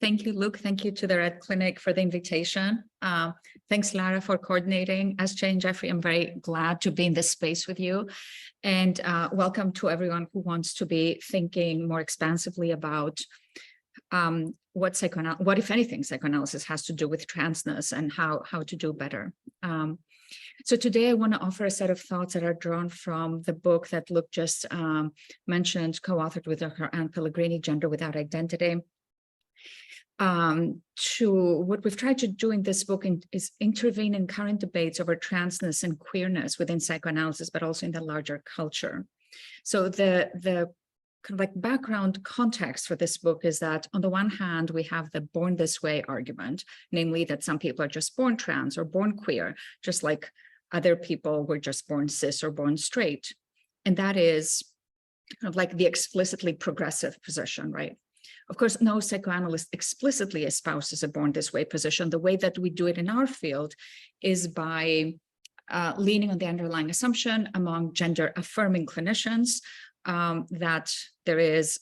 Thank you, Luke. Thank you to the Red Clinic for the invitation. Thanks, Lara, for coordinating. As Jay and Jeffrey, I'm very glad to be in this space with you. And welcome to everyone who wants to be thinking more expansively about what, if anything, psychoanalysis has to do with transness and how to do better. So today I want to offer a set of thoughts that are drawn from the book that Luke just mentioned, co-authored with her Anne Pellegrini, Gender Without Identity. To what we've tried to do in this book is intervene in current debates over transness and queerness within psychoanalysis, but also in the larger culture. So the kind of like background context for this book is that on the one hand, we have the born this way argument, namely that some people are just born trans or born queer, just like other people were just born cis or born straight. And that is kind of like the explicitly progressive position, right? Of course, no psychoanalyst explicitly espouses a born this way position. The way that we do it in our field is by leaning on the underlying assumption among gender affirming clinicians that there is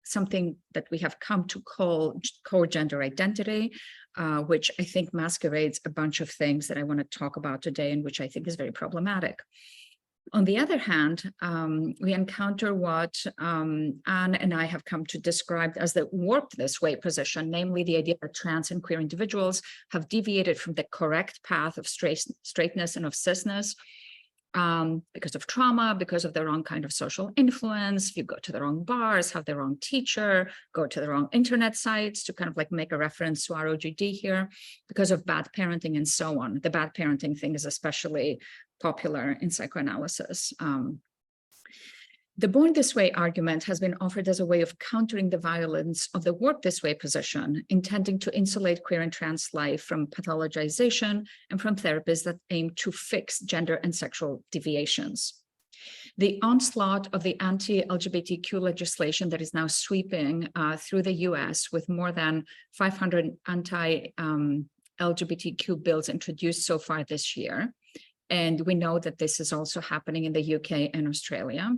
something that we have come to call core gender identity, which I think masquerades a bunch of things that I want to talk about today and which I think is very problematic. On the other hand, we encounter what Anne and I have come to describe as the warped this way position, namely the idea that trans and queer individuals have deviated from the correct path of straightness and of cisness because of trauma, because of the wrong kind of social influence. If you go to the wrong bars, have the wrong teacher, go to the wrong internet sites, to kind of like make a reference to our OGD here, because of bad parenting and so on. The bad parenting thing is especially popular in psychoanalysis. The born this way argument has been offered as a way of countering the violence of the warped this way position, intending to insulate queer and trans life from pathologization and from therapies that aim to fix gender and sexual deviations. The onslaught of the anti-LGBTQ legislation that is now sweeping through the US, with more than 500 anti-LGBTQ bills introduced so far this year. And we know that this is also happening in the UK and Australia.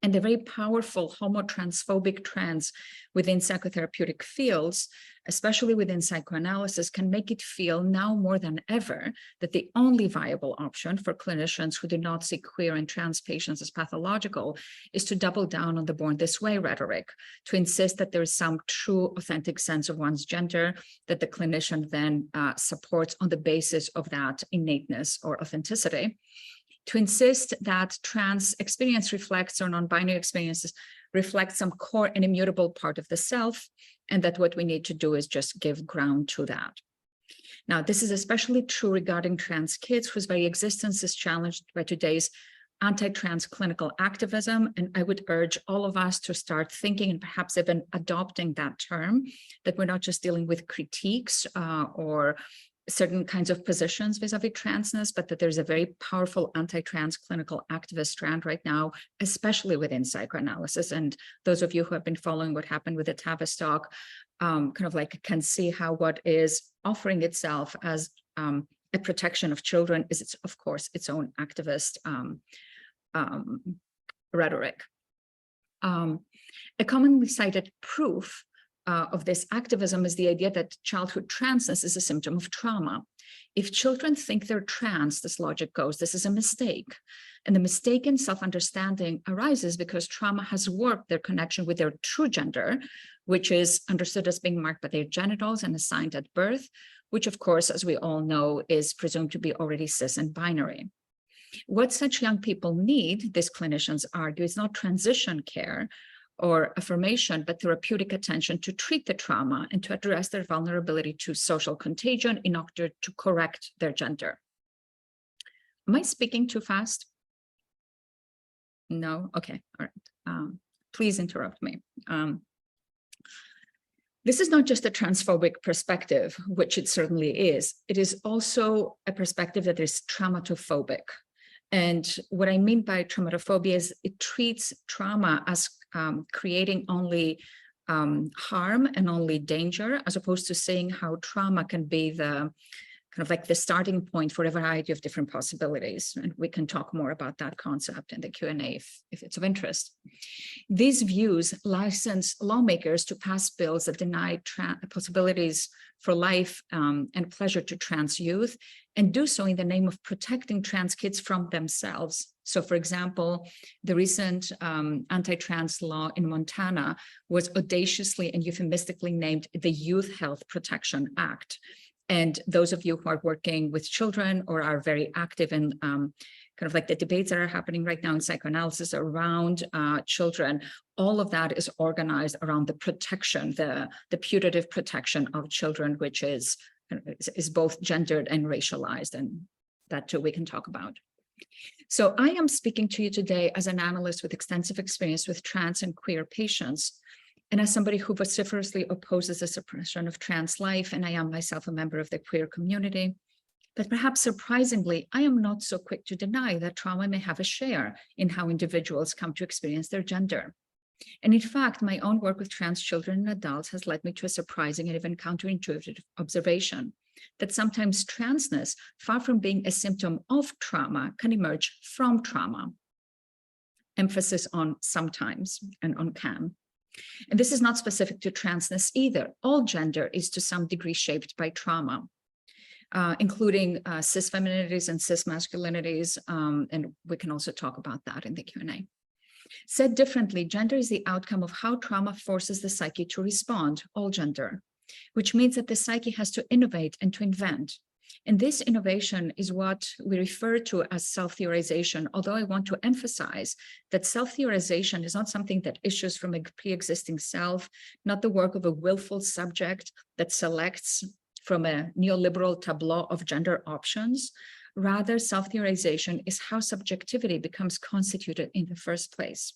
And the very powerful homo-transphobic trends within psychotherapeutic fields, especially within psychoanalysis, can make it feel now more than ever that the only viable option for clinicians who do not see queer and trans patients as pathological is to double down on the born this way rhetoric, to insist that there is some true, authentic sense of one's gender that the clinician then supports on the basis of that innateness or authenticity. To insist that trans experience reflects, or non-binary experiences reflect, some core and immutable part of the self, and that what we need to do is just give ground to that. Now, this is especially true regarding trans kids whose very existence is challenged by today's anti-trans clinical activism, and I would urge all of us to start thinking and perhaps even adopting that term, that we're not just dealing with critiques or certain kinds of positions vis-a-vis transness, but that there's a very powerful anti-trans clinical activist strand right now, especially within psychoanalysis. And those of you who have been following what happened with the Tavistock kind of like can see how what is offering itself as a protection of children is, of course, its own activist rhetoric. A commonly cited proof of this activism is the idea that childhood transness is a symptom of trauma. If children think they're trans, this logic goes, this is a mistake. And the mistaken self-understanding arises because trauma has warped their connection with their true gender, which is understood as being marked by their genitals and assigned at birth, which of course, as we all know, is presumed to be already cis and binary. What such young people need, these clinicians argue, is not transition care or affirmation, but therapeutic attention to treat the trauma and to address their vulnerability to social contagion in order to correct their gender. Am I speaking too fast? No? Okay, all right. Please interrupt me. This is not just a transphobic perspective, which it certainly is. It is also a perspective that is traumatophobic. And what I mean by traumatophobia is it treats trauma as creating only harm and only danger, as opposed to seeing how trauma can be the kind of like the starting point for a variety of different possibilities. And we can talk more about that concept in the Q&A if it's of interest. These views license lawmakers to pass bills that deny possibilities for life and pleasure to trans youth, and do so in the name of protecting trans kids from themselves. So, for example, the recent anti-trans law in Montana was audaciously and euphemistically named the Youth Health Protection Act. And those of you who are working with children or are very active in kind of like the debates that are happening right now in psychoanalysis around children, all of that is organized around the protection, the putative protection of children, which is both gendered and racialized, and that too we can talk about. So I am speaking to you today as an analyst with extensive experience with trans and queer patients, and as somebody who vociferously opposes the suppression of trans life, and I am myself a member of the queer community. But perhaps surprisingly, I am not so quick to deny that trauma may have a share in how individuals come to experience their gender. And in fact, my own work with trans children and adults has led me to a surprising and even counterintuitive observation that sometimes transness, far from being a symptom of trauma, can emerge from trauma. Emphasis on sometimes and on can. And this is not specific to transness either. All gender is to some degree shaped by trauma, including cis femininities and cis masculinities. And we can also talk about that in the Q&A. Said differently, gender is the outcome of how trauma forces the psyche to respond, all gender, which means that the psyche has to innovate and to invent. And this innovation is what we refer to as self-theorization, although I want to emphasize that self-theorization is not something that issues from a pre-existing self, not the work of a willful subject that selects from a neoliberal tableau of gender options. Rather, self-theorization is how subjectivity becomes constituted in the first place.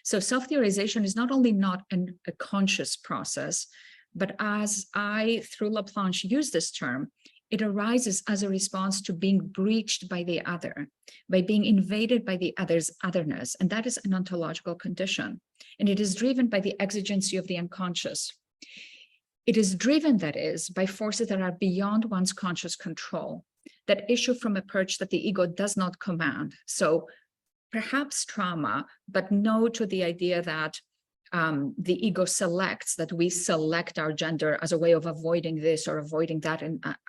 So self-theorization is not only not a conscious process, but as I, through Laplanche, use this term, it arises as a response to being breached by the other, by being invaded by the other's otherness, and that is an ontological condition. And it is driven by the exigency of the unconscious. It is driven, that is, by forces that are beyond one's conscious control, that issue from a perch that the ego does not command. So perhaps trauma, but no to the idea that the ego selects, that we select our gender as a way of avoiding this or avoiding that,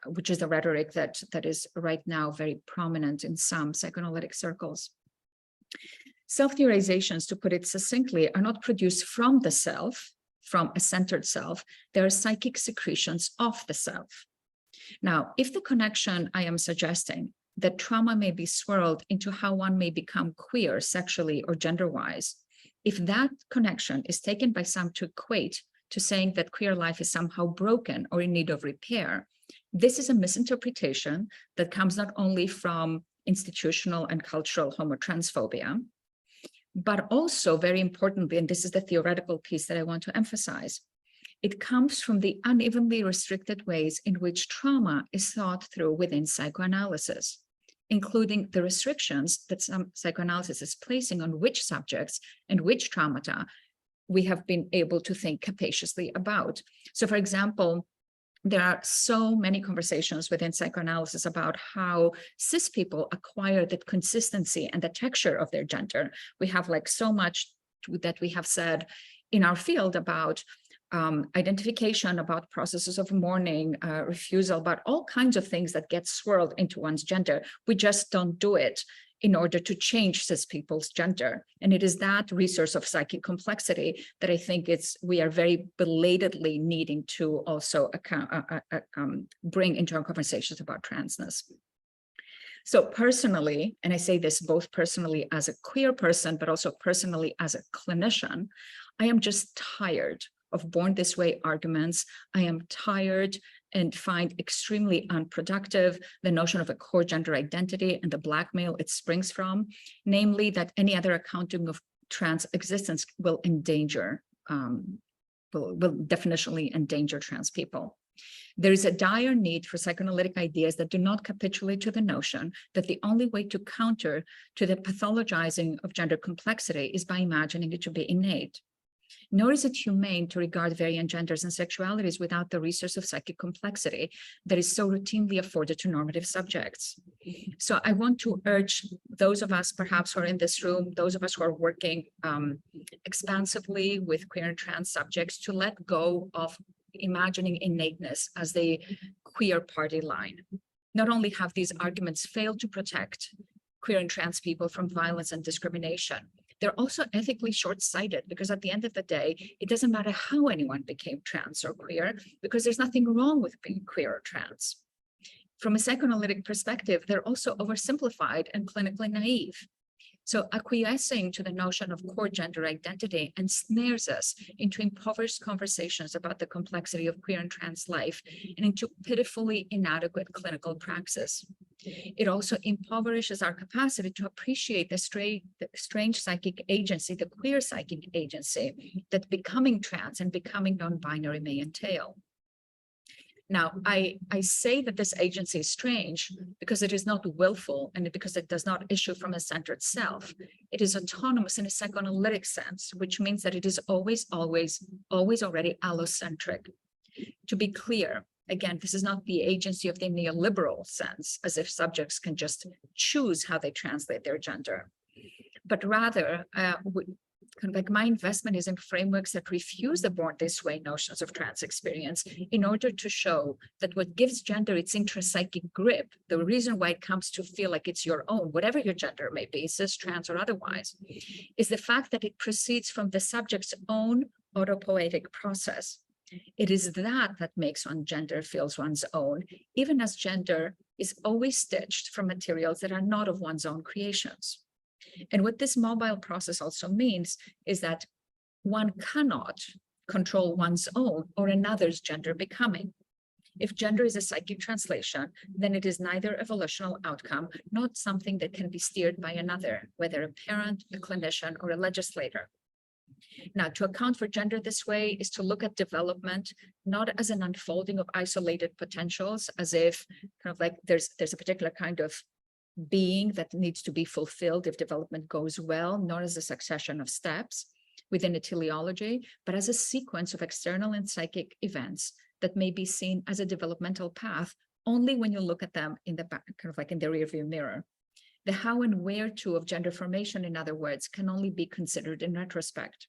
which is the rhetoric that is right now very prominent in some psychoanalytic circles. Self-theorizations, to put it succinctly, are not produced from the self, from a centered self. They are psychic secretions of the self. Now, if the connection I am suggesting, that trauma may be swirled into how one may become queer sexually or gender-wise, if that connection is taken by some to equate to saying that queer life is somehow broken or in need of repair, this is a misinterpretation that comes not only from institutional and cultural homotransphobia, but also, very importantly, and this is the theoretical piece that I want to emphasize, it comes from the unevenly restricted ways in which trauma is thought through within psychoanalysis, including the restrictions that some psychoanalysis is placing on which subjects and which traumata we have been able to think capaciously about. So, for example, there are so many conversations within psychoanalysis about how cis people acquire that consistency and the texture of their gender. We have like so much that we have said in our field about identification, about processes of mourning, refusal, about all kinds of things that get swirled into one's gender. We just don't do it in order to change cis people's gender. And it is that resource of psychic complexity that I think we are very belatedly needing to also bring into our conversations about transness. So personally, and I say this both personally as a queer person, but also personally as a clinician, I am just tired of born this way arguments. I am tired and find extremely unproductive the notion of a core gender identity and the blackmail it springs from, namely that any other accounting of trans existence will endanger, will definitionally endanger trans people. There is a dire need for psychoanalytic ideas that do not capitulate to the notion that the only way to counter to the pathologizing of gender complexity is by imagining it to be innate. Nor is it humane to regard variant genders and sexualities without the resource of psychic complexity that is so routinely afforded to normative subjects. So I want to urge those of us perhaps who are in this room, those of us who are working expansively with queer and trans subjects, to let go of imagining innateness as the queer party line. Not only have these arguments failed to protect queer and trans people from violence and discrimination, they're also ethically short-sighted, because at the end of the day, it doesn't matter how anyone became trans or queer, because there's nothing wrong with being queer or trans. From a psychoanalytic perspective, they're also oversimplified and clinically naive. So acquiescing to the notion of core gender identity ensnares us into impoverished conversations about the complexity of queer and trans life and into pitifully inadequate clinical praxis. It also impoverishes our capacity to appreciate the strange psychic agency, the queer psychic agency that becoming trans and becoming non-binary may entail. Now, I say that this agency is strange because it is not willful and because it does not issue from a centered self. It is autonomous in a psychoanalytic sense, which means that it is always already allocentric. To be clear, again, this is not the agency of the neoliberal sense, as if subjects can just choose how they translate their gender, but rather, my investment is in frameworks that refuse the born this way notions of trans experience in order to show that what gives gender its intrapsychic grip, the reason why it comes to feel like it's your own, whatever your gender may be, cis, trans, or otherwise, is the fact that it proceeds from the subject's own autopoietic process. It is that makes one gender feels one's own, even as gender is always stitched from materials that are not of one's own creations. And what this mobile process also means is that one cannot control one's own or another's gender becoming. If gender is a psychic translation, then it is neither a volitional outcome, not something that can be steered by another, whether a parent, a clinician, or a legislator. Now, to account for gender this way is to look at development not as an unfolding of isolated potentials, as if there's a particular kind of being that needs to be fulfilled if development goes well, not as a succession of steps within a teleology, but as a sequence of external and psychic events that may be seen as a developmental path only when you look at them in the back, in the rearview mirror. The how and where to of gender formation, in other words, can only be considered in retrospect.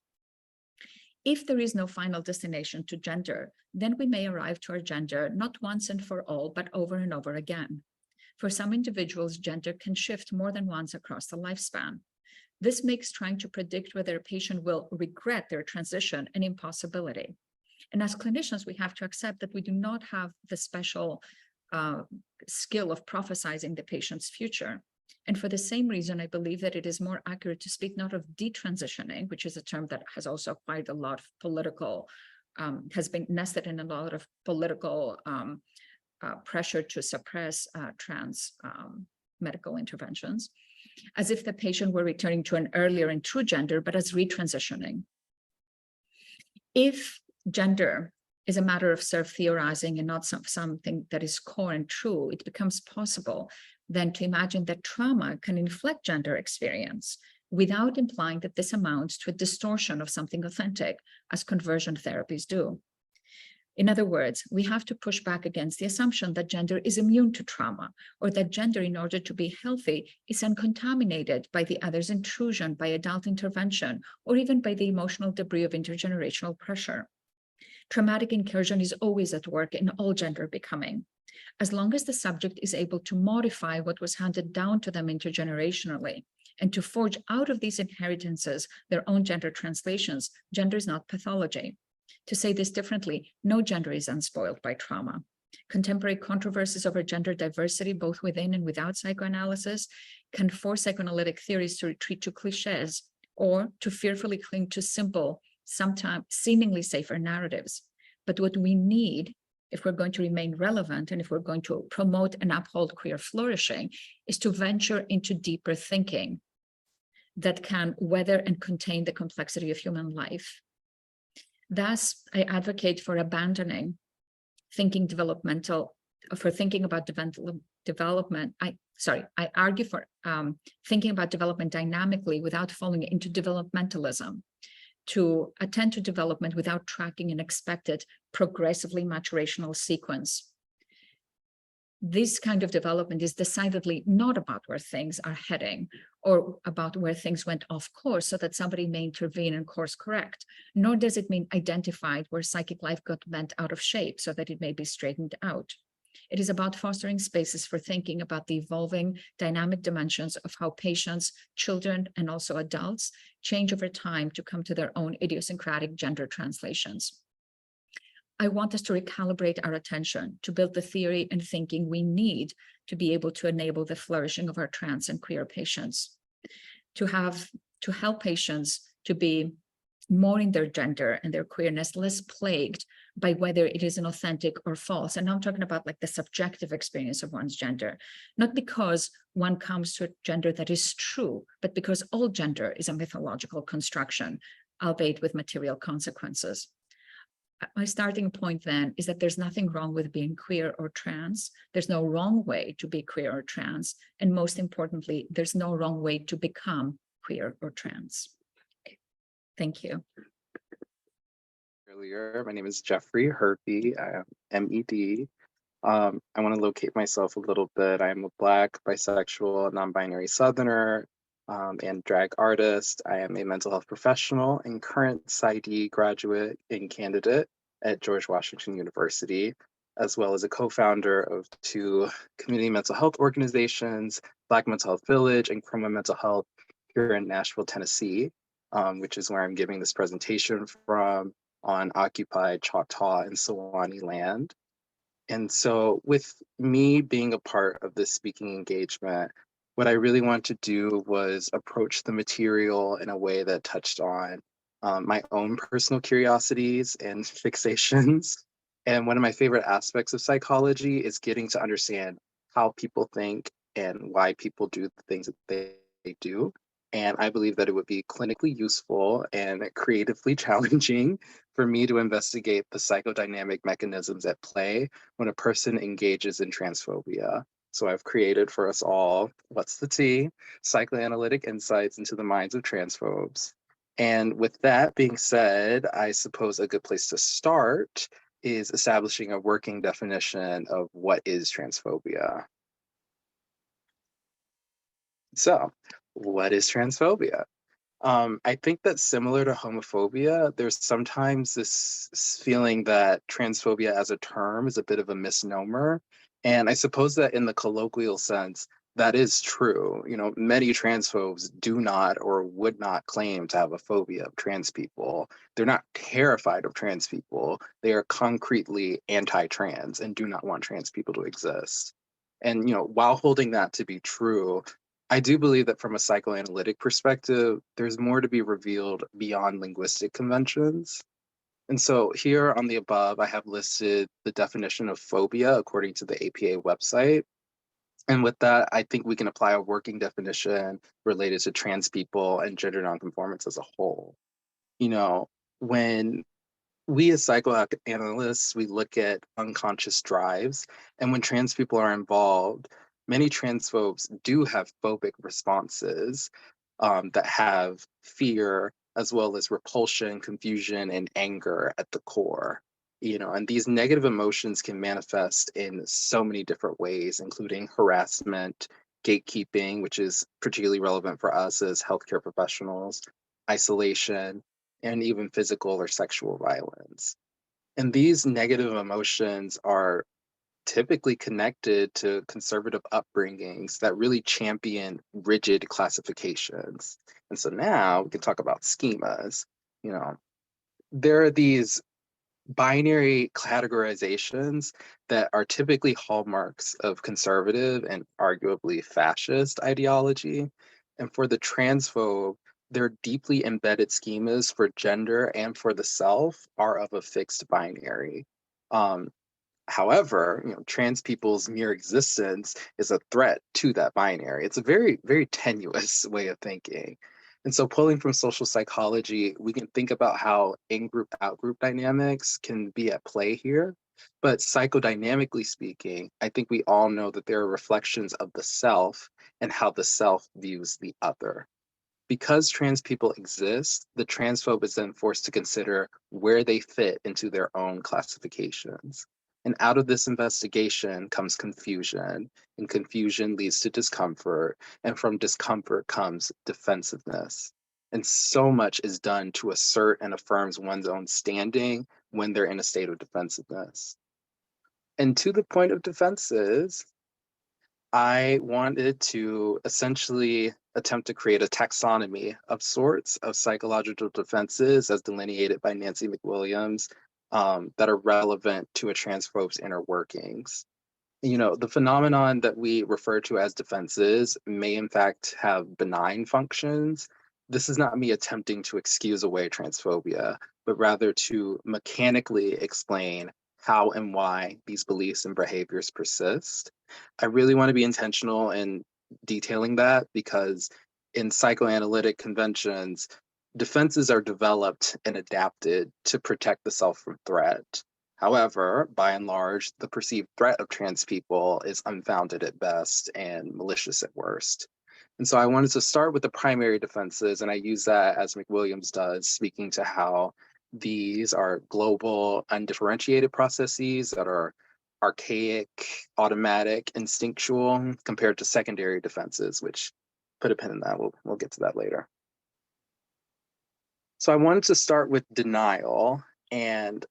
If there is no final destination to gender, then we may arrive to our gender not once and for all, but over and over again. For some individuals, gender can shift more than once across the lifespan. This makes trying to predict whether a patient will regret their transition an impossibility. And as clinicians, we have to accept that we do not have the special skill of prophesizing the patient's future. And for the same reason, I believe that it is more accurate to speak not of detransitioning, which is a term that has also acquired a lot of political, has been nested in a lot of political pressure to suppress trans medical interventions, as if the patient were returning to an earlier and true gender, but as retransitioning. If gender is a matter of self-theorizing and not something that is core and true, it becomes possible then to imagine that trauma can inflect gender experience without implying that this amounts to a distortion of something authentic, as conversion therapies do. In other words, we have to push back against the assumption that gender is immune to trauma, or that gender, in order to be healthy, is uncontaminated by the other's intrusion, by adult intervention, or even by the emotional debris of intergenerational pressure. Traumatic incursion is always at work in all gender becoming. As long as the subject is able to modify what was handed down to them intergenerationally, and to forge out of these inheritances their own gender translations, gender is not pathology. To say this differently, no gender is unspoiled by trauma. Contemporary controversies over gender diversity, both within and without psychoanalysis, can force psychoanalytic theories to retreat to cliches or to fearfully cling to simple, sometimes seemingly safer narratives. But what we need, if we're going to remain relevant and if we're going to promote and uphold queer flourishing, is to venture into deeper thinking that can weather and contain the complexity of human life. Thus, I advocate for abandoning thinking about development. I argue for thinking about development dynamically without falling into developmentalism. to attend to development without tracking an expected progressively maturational sequence. This kind of development is decidedly not about where things are heading or about where things went off course so that somebody may intervene and course correct, nor does it mean identified where psychic life got bent out of shape so that it may be straightened out. It is about fostering spaces for thinking about the evolving dynamic dimensions of how patients, children, and also adults change over time to come to their own idiosyncratic gender translations. I want us to recalibrate our attention to build the theory and thinking we need to be able to enable the flourishing of our trans and queer patients, to help patients to be more in their gender and their queerness, less plagued by whether it is an authentic or false. And now I'm talking about like the subjective experience of one's gender, not because one comes to a gender that is true, but because all gender is a mythological construction, albeit with material consequences. My starting point then is that there's nothing wrong with being queer or trans. There's no wrong way to be queer or trans. And most importantly, there's no wrong way to become queer or trans. Okay. Thank you. Earlier, my name is Jeffrey Hervey. I am MED. I want to locate myself a little bit. I'm a Black, bisexual, non-binary Southerner, and drag artist. I am a mental health professional and current PsyD graduate and candidate at George Washington University, as well as a co-founder of 2 community mental health organizations, Black Mental Health Village and Chroma Mental Health here in Nashville, Tennessee, which is where I'm giving this presentation from on occupied Choctaw and Sewanee land. And so with me being a part of this speaking engagement, what I really wanted to do was approach the material in a way that touched on my own personal curiosities and fixations. And one of my favorite aspects of psychology is getting to understand how people think and why people do the things that they do. And I believe that it would be clinically useful and creatively challenging for me to investigate the psychodynamic mechanisms at play when a person engages in transphobia. So I've created for us all, what's the T? Psychoanalytic insights into the minds of transphobes. And with that being said, I suppose a good place to start is establishing a working definition of what is transphobia. So, what is transphobia? I think that similar to homophobia, there's sometimes this feeling that transphobia as a term is a bit of a misnomer. And I suppose that in the colloquial sense, that is true. You know, many transphobes do not or would not claim to have a phobia of trans people. They're not terrified of trans people. They are concretely anti-trans and do not want trans people to exist. And, you know, while holding that to be true, I do believe that from a psychoanalytic perspective, there's more to be revealed beyond linguistic conventions. And so here on the above, I have listed the definition of phobia according to the APA website. And with that, I think we can apply a working definition related to trans people and gender nonconformance as a whole. You know, when we as psychoanalysts, we look at unconscious drives, and when trans people are involved, many transphobes do have phobic responses that have fear as well as repulsion, confusion, and anger at the core. You know, and these negative emotions can manifest in so many different ways, including harassment, gatekeeping, which is particularly relevant for us as healthcare professionals, isolation, and even physical or sexual violence. And these negative emotions are typically connected to conservative upbringings that really champion rigid classifications. And so now we can talk about schemas. You know, there are these binary categorizations that are typically hallmarks of conservative and arguably fascist ideology. And for the transphobe, their deeply embedded schemas for gender and for the self are of a fixed binary. Um, However, you know, trans people's mere existence is a threat to that binary. It's a very, very tenuous way of thinking. And so pulling from social psychology, we can think about how in-group, out-group dynamics can be at play here. But psychodynamically speaking, I think we all know that there are reflections of the self and how the self views the other. Because trans people exist, the transphobe is then forced to consider where they fit into their own classifications. And out of this investigation comes confusion, and confusion leads to discomfort, and from discomfort comes defensiveness. And so much is done to assert and affirms one's own standing when they're in a state of defensiveness. And to the point of defenses, I wanted to essentially attempt to create a taxonomy of sorts of psychological defenses as delineated by Nancy McWilliams that are relevant to a transphobe's inner workings. The phenomenon that we refer to as defenses may in fact have benign functions. This is not me attempting to excuse away transphobia, but rather to mechanically explain how and why these beliefs and behaviors persist. I really want to be intentional in detailing that because in psychoanalytic conventions, defenses are developed and adapted to protect the self from threat. However, by and large, the perceived threat of trans people is unfounded at best and malicious at worst. And so I wanted to start with the primary defenses, and I use that as McWilliams does, speaking to how these are global, undifferentiated processes that are archaic, automatic, instinctual, compared to secondary defenses, which put a pin in that. We'll get to that later. So I wanted to start with denial, and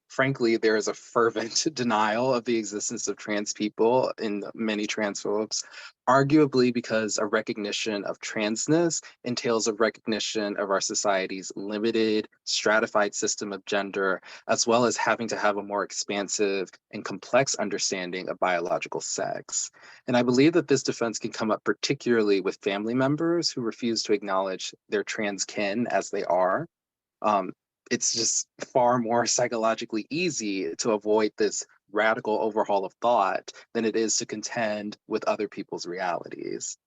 frankly, there is a fervent denial of the existence of trans people in many transphobes, arguably because a recognition of transness entails a recognition of our society's limited, stratified system of gender, as well as having to have a more expansive and complex understanding of biological sex. And I believe that this defense can come up particularly with family members who refuse to acknowledge their trans kin as they are. Um, it's just far more psychologically easy to avoid this radical overhaul of thought than it is to contend with other people's realities.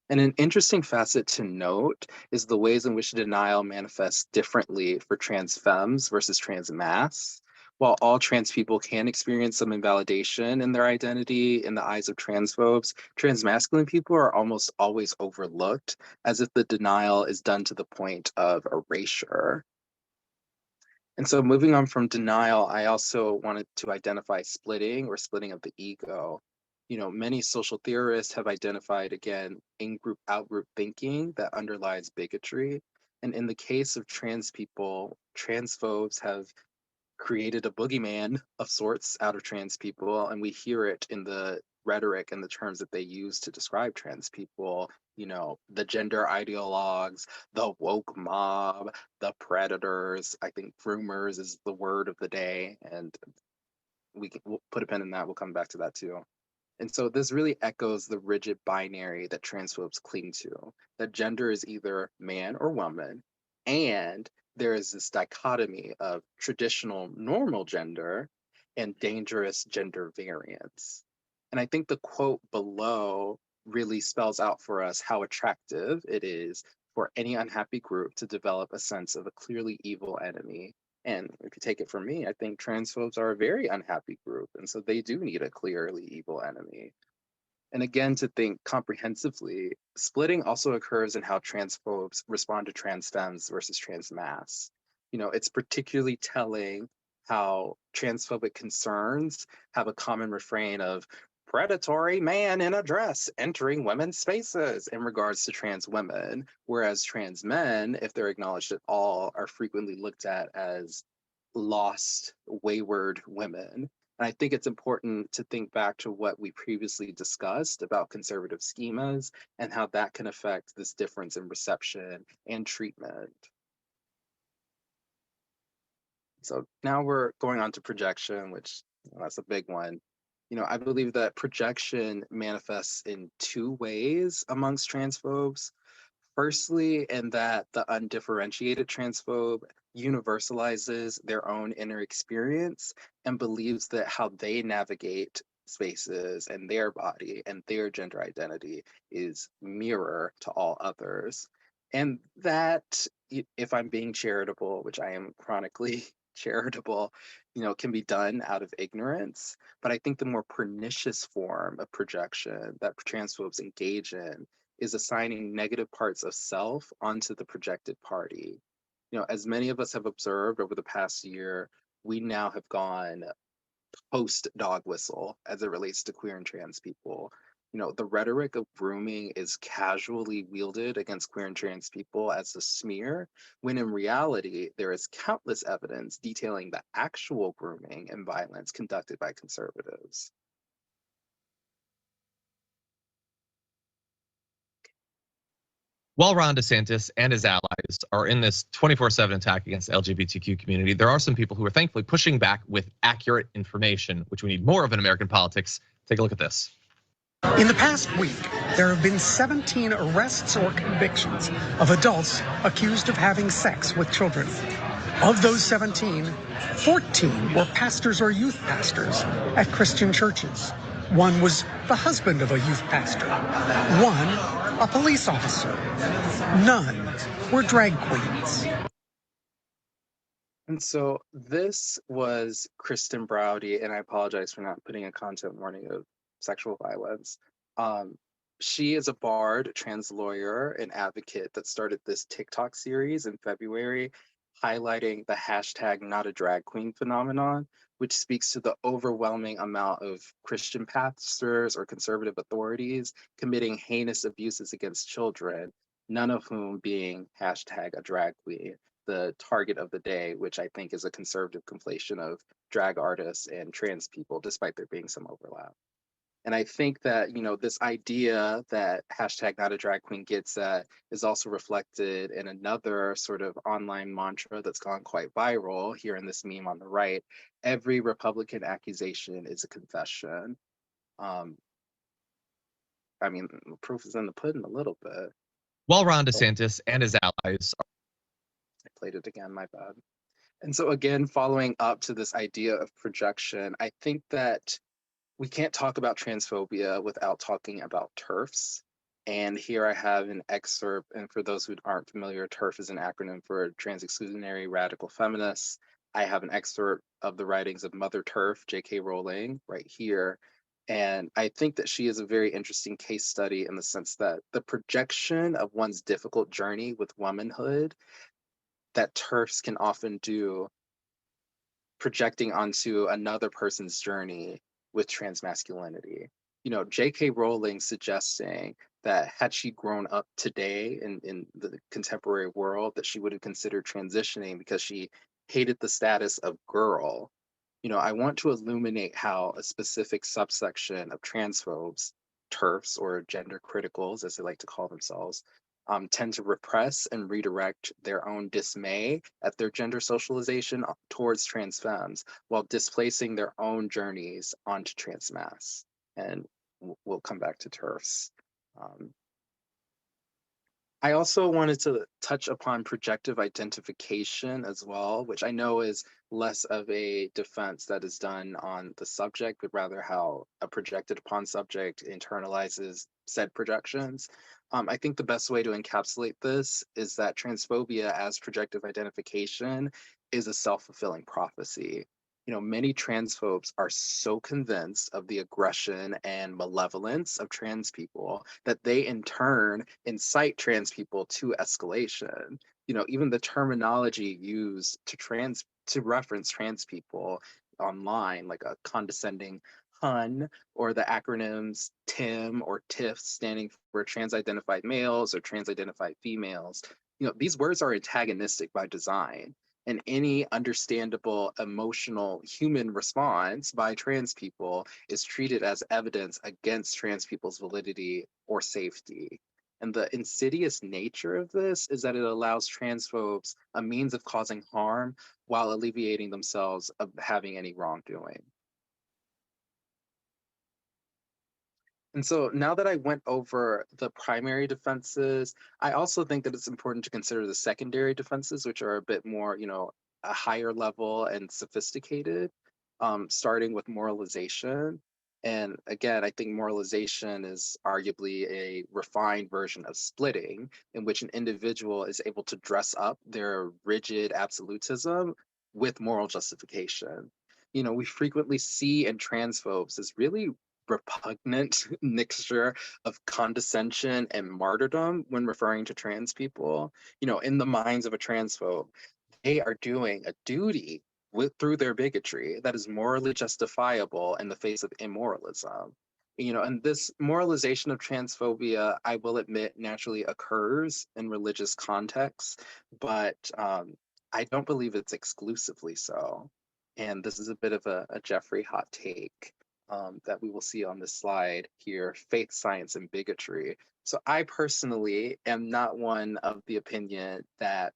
And an interesting facet to note is the ways in which denial manifests differently for trans femmes versus trans mascs. While all trans people can experience some invalidation in their identity in the eyes of transphobes, trans masculine people are almost always overlooked, as if the denial is done to the point of erasure. And so moving on from denial, I also wanted to identify splitting or splitting of the ego. Many social theorists have identified, again, in-group, out-group thinking that underlies bigotry. And in the case of trans people, transphobes have created a boogeyman of sorts out of trans people, and we hear it in the rhetoric and the terms that they use to describe trans people. The gender ideologues, the woke mob, the predators. I think groomers is the word of the day, and we'll put a pin in that. We'll come back to that too. And so this really echoes the rigid binary that transphobes cling to, that gender is either man or woman, and there is this dichotomy of traditional normal gender and dangerous gender variance. And I think the quote below really spells out for us how attractive it is for any unhappy group to develop a sense of a clearly evil enemy. And if you take it from me, I think transphobes are a very unhappy group. And so they do need a clearly evil enemy. And again, to think comprehensively, splitting also occurs in how transphobes respond to trans femmes versus trans mascs. It's particularly telling how transphobic concerns have a common refrain of predatory man in a dress entering women's spaces in regards to trans women, whereas trans men, if they're acknowledged at all, are frequently looked at as lost, wayward women. And I think it's important to think back to what we previously discussed about conservative schemas and how that can affect this difference in reception and treatment. So now we're going on to projection, which that's a big one. I believe that projection manifests in two ways amongst transphobes. Firstly, in that the undifferentiated transphobe universalizes their own inner experience and believes that how they navigate spaces and their body and their gender identity is mirror to all others. And that, if I'm being charitable, which I am chronically charitable, can be done out of ignorance. But I think the more pernicious form of projection that transphobes engage in is assigning negative parts of self onto the projected party. As many of us have observed over the past year, we now have gone post dog whistle as it relates to queer and trans people. The rhetoric of grooming is casually wielded against queer and trans people as a smear, when in reality, there is countless evidence detailing the actual grooming and violence conducted by conservatives. While Ron DeSantis and his allies are in this 24/7 attack against the LGBTQ community, there are some people who are thankfully pushing back with accurate information, which we need more of in American politics. Take a look at this. In the past week, there have been 17 arrests or convictions of adults accused of having sex with children. Of those 17, 14 were pastors or youth pastors at Christian churches. One was the husband of a youth pastor. One, a police officer. None were drag queens. And so this was Kristen Browdy, and I apologize for not putting a content warning of sexual violence. She is a barred trans lawyer and advocate that started this TikTok series in February, highlighting the hashtag not a drag queen phenomenon, which speaks to the overwhelming amount of Christian pastors or conservative authorities committing heinous abuses against children, none of whom being hashtag a drag queen, the target of the day, which I think is a conservative conflation of drag artists and trans people, despite there being some overlap. And I think that, this idea that hashtag not a drag queen gets at is also reflected in another sort of online mantra that's gone quite viral here in this meme on the right. Every Republican accusation is a confession. Proof is in the pudding a little bit. While Ron DeSantis and his allies I played it again, my bad. And so again, following up to this idea of projection, I think that we can't talk about transphobia without talking about TERFs. And here I have an excerpt, and for those who aren't familiar, TERF is an acronym for Trans Exclusionary Radical Feminists. I have an excerpt of the writings of Mother TERF, J.K. Rowling, right here. And I think that she is a very interesting case study in the sense that the projection of one's difficult journey with womanhood that TERFs can often do, projecting onto another person's journey with trans masculinity. J.K. Rowling suggesting that had she grown up today in the contemporary world, that she would have considered transitioning because she hated the status of girl. I want to illuminate how a specific subsection of transphobes, TERFs, or gender criticals, as they like to call themselves, tend to repress and redirect their own dismay at their gender socialization towards trans femmes while displacing their own journeys onto trans mass. And we'll come back to TERFs. I also wanted to touch upon projective identification as well, which I know is less of a defense that is done on the subject, but rather how a projected upon subject internalizes said projections. I think the best way to encapsulate this is that transphobia as projective identification is a self-fulfilling prophecy. Many transphobes are so convinced of the aggression and malevolence of trans people that they in turn incite trans people to escalation. Even the terminology used to reference trans people online, like a condescending hun, or the acronyms TIM or TIF standing for trans-identified males or trans-identified females. These words are antagonistic by design. And any understandable emotional human response by trans people is treated as evidence against trans people's validity or safety. And the insidious nature of this is that it allows transphobes a means of causing harm while alleviating themselves of having any wrongdoing. And so now that I went over the primary defenses, I also think that it's important to consider the secondary defenses, which are a bit more, a higher level and sophisticated, starting with moralization. And again, I think moralization is arguably a refined version of splitting, in which an individual is able to dress up their rigid absolutism with moral justification. We frequently see in transphobes this really repugnant mixture of condescension and martyrdom when referring to trans people. In the minds of a transphobe, they are doing a duty through their bigotry that is morally justifiable in the face of immoralism. And this moralization of transphobia, I will admit, naturally occurs in religious contexts, but I don't believe it's exclusively so. And this is a bit of a Jeffrey hot take that we will see on this slide here: faith, science, and bigotry. So I personally am not one of the opinion that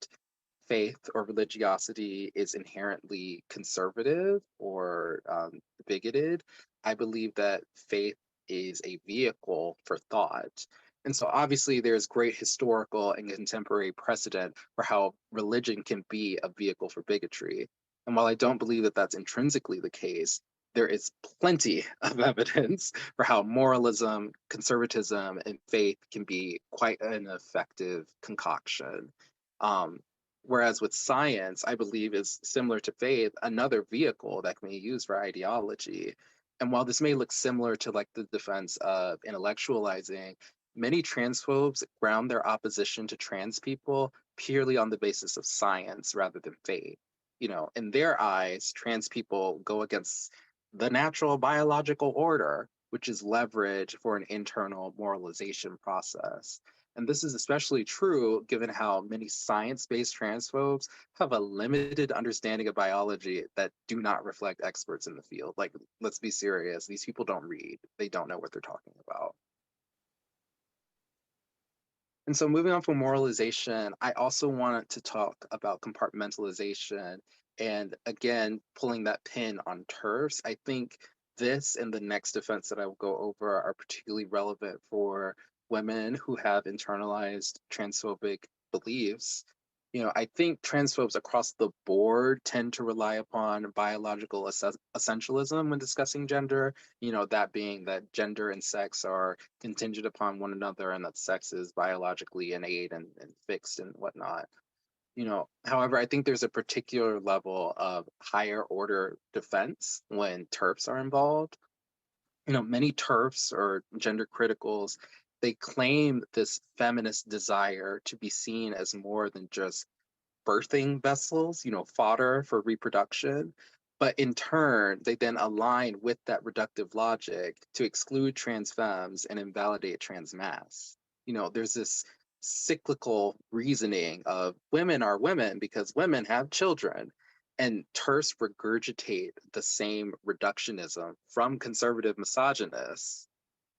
faith or religiosity is inherently conservative or bigoted. I believe that faith is a vehicle for thought. And so obviously there's great historical and contemporary precedent for how religion can be a vehicle for bigotry. And while I don't believe that that's intrinsically the case, there is plenty of evidence for how moralism, conservatism, and faith can be quite an effective concoction. Whereas with science, I believe is similar to faith, another vehicle that can be used for ideology. And while this may look similar to like the defense of intellectualizing, many transphobes ground their opposition to trans people purely on the basis of science rather than faith. In their eyes, trans people go against the natural biological order, which is leverage for an internal moralization process. And this is especially true given how many science-based transphobes have a limited understanding of biology that do not reflect experts in the field. Like, let's be serious, these people don't read. They don't know what they're talking about. And so moving on from moralization, I also wanted to talk about compartmentalization. And again, pulling that pin on TERFs, I think this and the next defense that I will go over are particularly relevant for women who have internalized transphobic beliefs. I think transphobes across the board tend to rely upon biological essentialism when discussing gender, that being that gender and sex are contingent upon one another and that sex is biologically innate and fixed and whatnot. However, I think there's a particular level of higher order defense when TERFs are involved. Many TERFs or gender criticals, they claim this feminist desire to be seen as more than just birthing vessels, fodder for reproduction. But in turn, they then align with that reductive logic to exclude trans femmes and invalidate trans mass. There's this cyclical reasoning of women are women because women have children. And TERFs regurgitate the same reductionism from conservative misogynists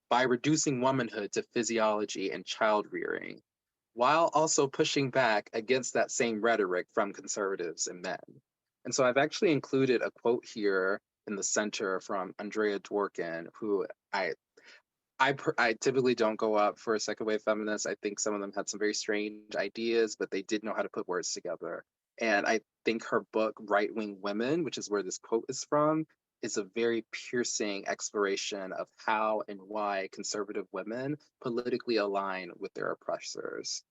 by reducing womanhood to physiology and child rearing, while also pushing back against that same rhetoric from conservatives and men. And so I've actually included a quote here in the center from Andrea Dworkin, who I typically don't go up for second wave feminists. I think some of them had some very strange ideas, but they did know how to put words together. And I think her book, Right Wing Women, which is where this quote is from, is a very piercing exploration of how and why conservative women politically align with their oppressors.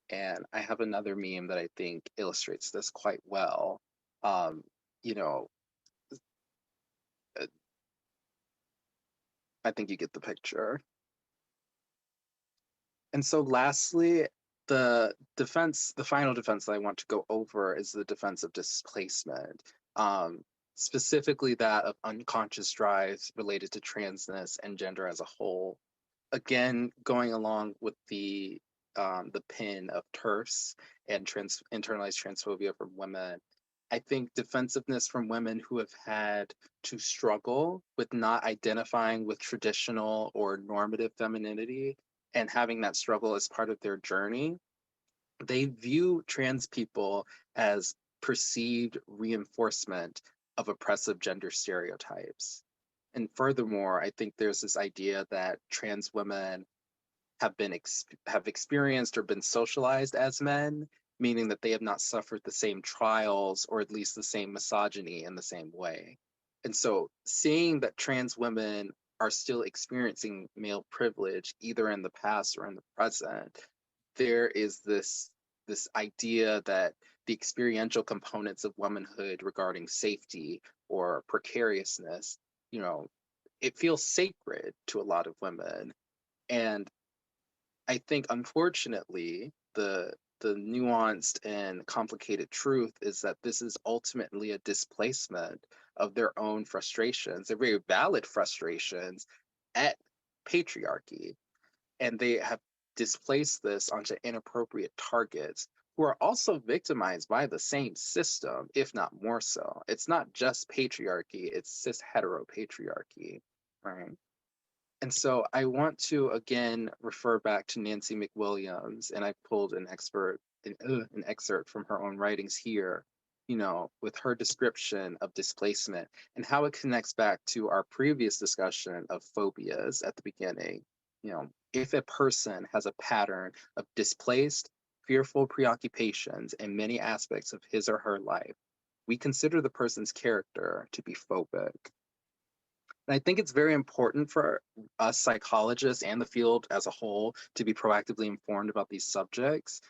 And I have another meme that I think illustrates this quite well. I think you get the picture. And so lastly, the final defense that I want to go over is the defense of displacement, specifically that of unconscious drives related to transness and gender as a whole. Again, going along with the pin of TERFs and internalized transphobia from women, I think defensiveness from women who have had to struggle with not identifying with traditional or normative femininity and having that struggle as part of their journey, they view trans people as perceived reinforcement of oppressive gender stereotypes. And furthermore, I think there's this idea that trans women have experienced or been socialized as men, meaning that they have not suffered the same trials or at least the same misogyny in the same way. And so seeing that trans women are still experiencing male privilege, either in the past or in the present, there is this idea that the experiential components of womanhood regarding safety or precariousness, it feels sacred to a lot of women. And I think, unfortunately, the nuanced and complicated truth is that this is ultimately a displacement of their own frustrations. They're very valid frustrations at patriarchy, and they have displaced this onto inappropriate targets who are also victimized by the same system, if not more so. It's not just patriarchy, it's cis heteropatriarchy, right? And so I want to again refer back to Nancy McWilliams, and I pulled an excerpt from her own writings here, you know, with her description of displacement and how it connects back to our previous discussion of phobias at the beginning. You know, if a person has a pattern of displaced, fearful preoccupations in many aspects of his or her life, we consider the person's character to be phobic. And I think it's very important for us psychologists and the field as a whole to be proactively informed about these subjects.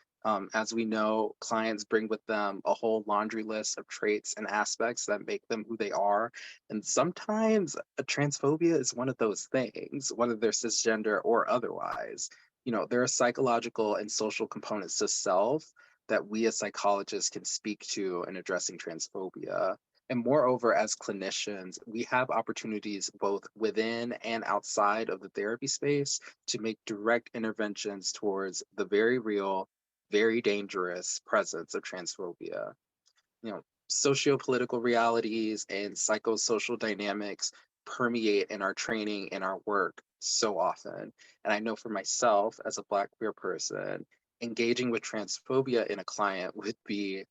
As we know, clients bring with them a whole laundry list of traits and aspects that make them who they are. And sometimes a transphobia is one of those things, whether they're cisgender or otherwise. You know, there are psychological and social components to self that we as psychologists can speak to in addressing transphobia. And moreover, as clinicians, we have opportunities both within and outside of the therapy space to make direct interventions towards the very real, very dangerous presence of transphobia. You know, socio-political realities and psychosocial dynamics permeate in our training and our work so often. And I know for myself as a Black queer person, engaging with transphobia in a client would be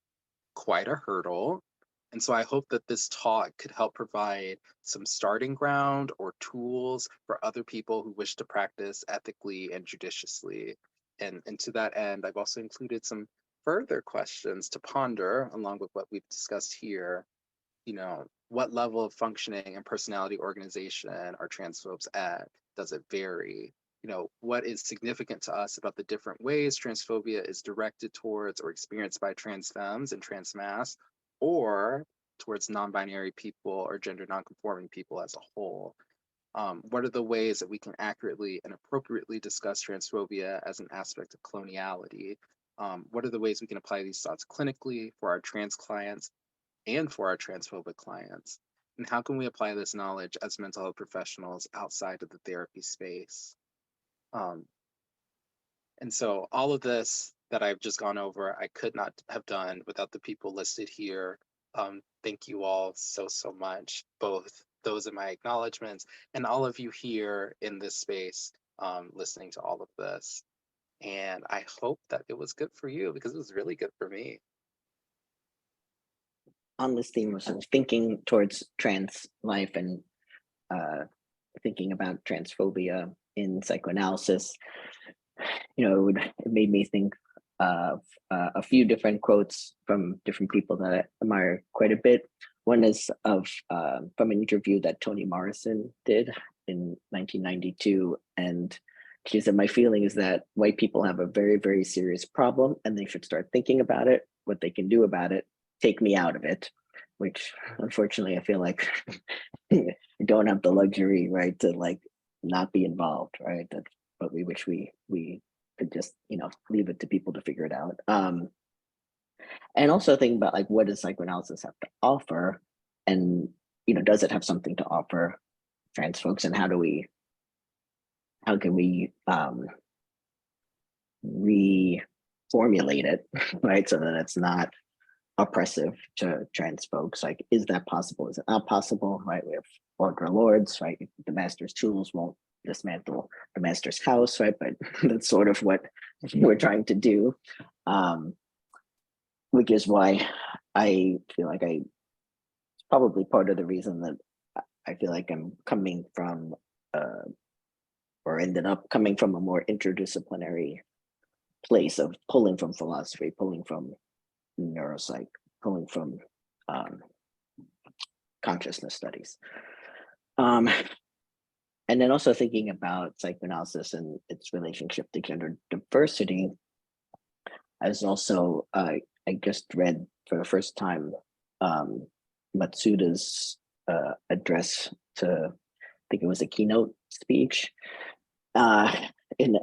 quite a hurdle. And so I hope that this talk could help provide some starting ground or tools for other people who wish to practice ethically and judiciously. And to that end, I've also included some further questions to ponder along with what we've discussed here. You know, what level of functioning and personality organization are transphobes at? Does it vary? You know, what is significant to us about the different ways transphobia is directed towards or experienced by trans femmes and trans mascs, or towards non-binary people or gender non-conforming people as a whole? What are the ways that we can accurately and appropriately discuss transphobia as an aspect of coloniality? What are the ways we can apply these thoughts clinically for our trans clients and for our transphobic clients? And how can we apply this knowledge as mental health professionals outside of the therapy space? And so all of this that I've just gone over, I could not have done without the people listed here. Thank you all so much, both those in my acknowledgements and all of you here in this space listening to all of this. And I hope that it was good for you, because it was really good for me. On this theme of sort of thinking towards trans life and thinking about transphobia in psychoanalysis, you know, it made me think of a few different quotes from different people that I admire quite a bit. One is from an interview that Toni Morrison did in 1992, and she said, "My feeling is that white people have a very, very serious problem, and they should start thinking about it, what they can do about it. Take me out of it," which unfortunately I feel like we don't have the luxury, right, to like not be involved, right? But we wish we could just, you know, leave it to people to figure it out. And also think about like, what does psychoanalysis have to offer, and you know, does it have something to offer trans folks, and how can we reformulate it, right, so that it's not oppressive to trans folks? Like, is that possible? Is it not possible? Right, we have order lords, right? The master's tools won't dismantle the master's house, right? But that's sort of what we're trying to do, which is why I feel like it's probably part of the reason that I feel like I'm coming from or ended up coming from a more interdisciplinary place of pulling from philosophy, pulling from neuropsych, pulling from consciousness studies. And then also thinking about psychoanalysis and its relationship to gender diversity. I was also, I just read for the first time Matsuda's address to think it was a keynote speech. Uh, in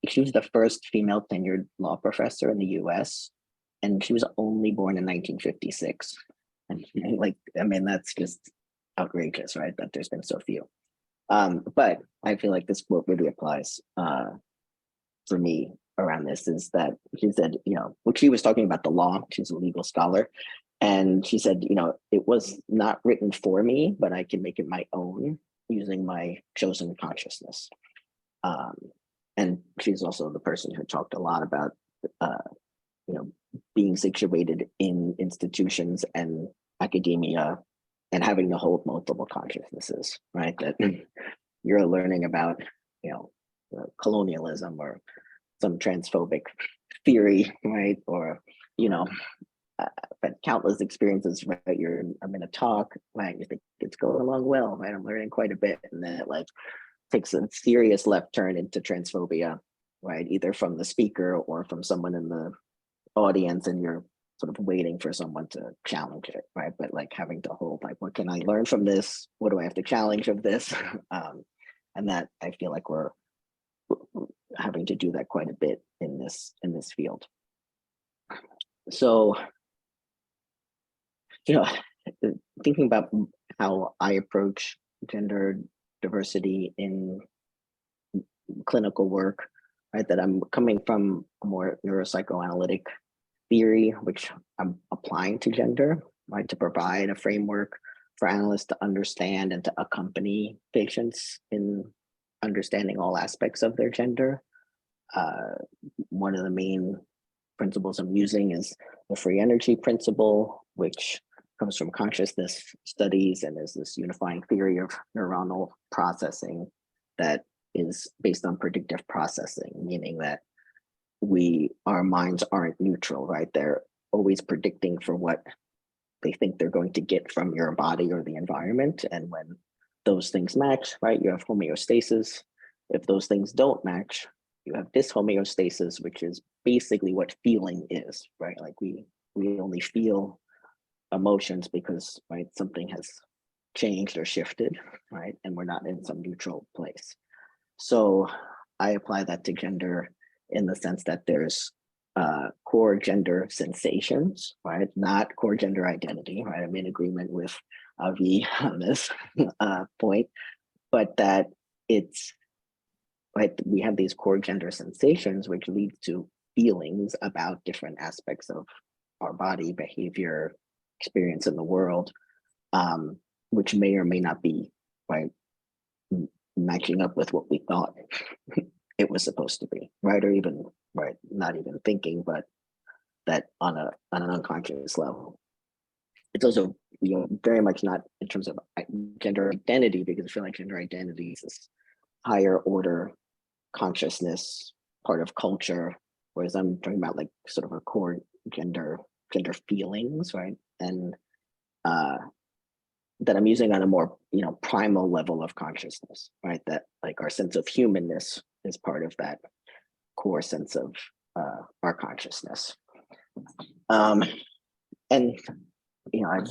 she was the first female tenured law professor in the U.S., and she was only born in 1956. And like, I mean, that's just outrageous, right? That there's been so few. But I feel like this quote really applies for me around this, is that she said, you know, when she was talking about the law, she's a legal scholar, and she said, you know, it was not written for me, but I can make it my own using my chosen consciousness. And she's also the person who talked a lot about, you know, being situated in institutions and academia and having to hold multiple consciousnesses, right? That you're learning about, you know, colonialism or some transphobic theory, right? Or, you know, but countless experiences, right? I'm in a talk, right? You think it's going along well, right? I'm learning quite a bit, and then it like takes a serious left turn into transphobia, right? Either from the speaker or from someone in the audience, and you're sort of waiting for someone to challenge it, right? But like having to hold, like, what can I learn from this? What do I have to challenge of this? And that I feel like we're having to do that quite a bit in this field. So, you know, thinking about how I approach gender diversity in clinical work, right? That I'm coming from a more neuropsychoanalytic theory, which I'm applying to gender, right? To provide a framework for analysts to understand and to accompany patients in understanding all aspects of their gender. One of the main principles I'm using is the free energy principle, which comes from consciousness studies and is this unifying theory of neuronal processing that is based on predictive processing, meaning that our minds aren't neutral, right? They're always predicting for what they think they're going to get from your body or the environment. And when those things match, right, you have homeostasis. If those things don't match, you have dyshomeostasis, which is basically what feeling is, right? Like we only feel emotions because, right, something has changed or shifted, right? And we're not in some neutral place. So I apply that to gender in the sense that there's core gender sensations, right? Not core gender identity, right? I'm in agreement with Avi on this point, but that it's, right, we have these core gender sensations, which lead to feelings about different aspects of our body, behavior, experience in the world, which may or may not be, right, matching up with what we thought it was supposed to be, right? Or even, right, not even thinking, but that on an unconscious level. It's also, you know, very much not in terms of gender identity, because I feel like gender identity is this higher order consciousness, part of culture, whereas I'm talking about like sort of a core gender feelings, right? And that I'm using on a more, you know, primal level of consciousness, right? That like our sense of humanness is part of that core sense of our consciousness. And, you know, I've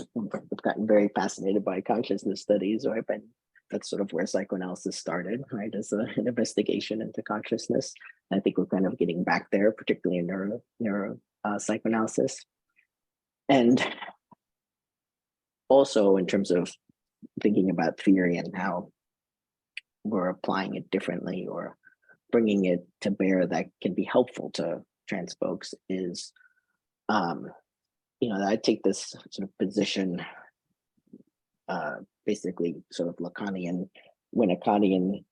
gotten very fascinated by consciousness studies, right? But that's sort of where psychoanalysis started, right? As an investigation into consciousness. And I think we're kind of getting back there, particularly in neuro psychoanalysis. And also in terms of thinking about theory and how we're applying it differently or bringing it to bear that can be helpful to trans folks is, you know, I take this sort of position, basically sort of Lacanian, Winnicottian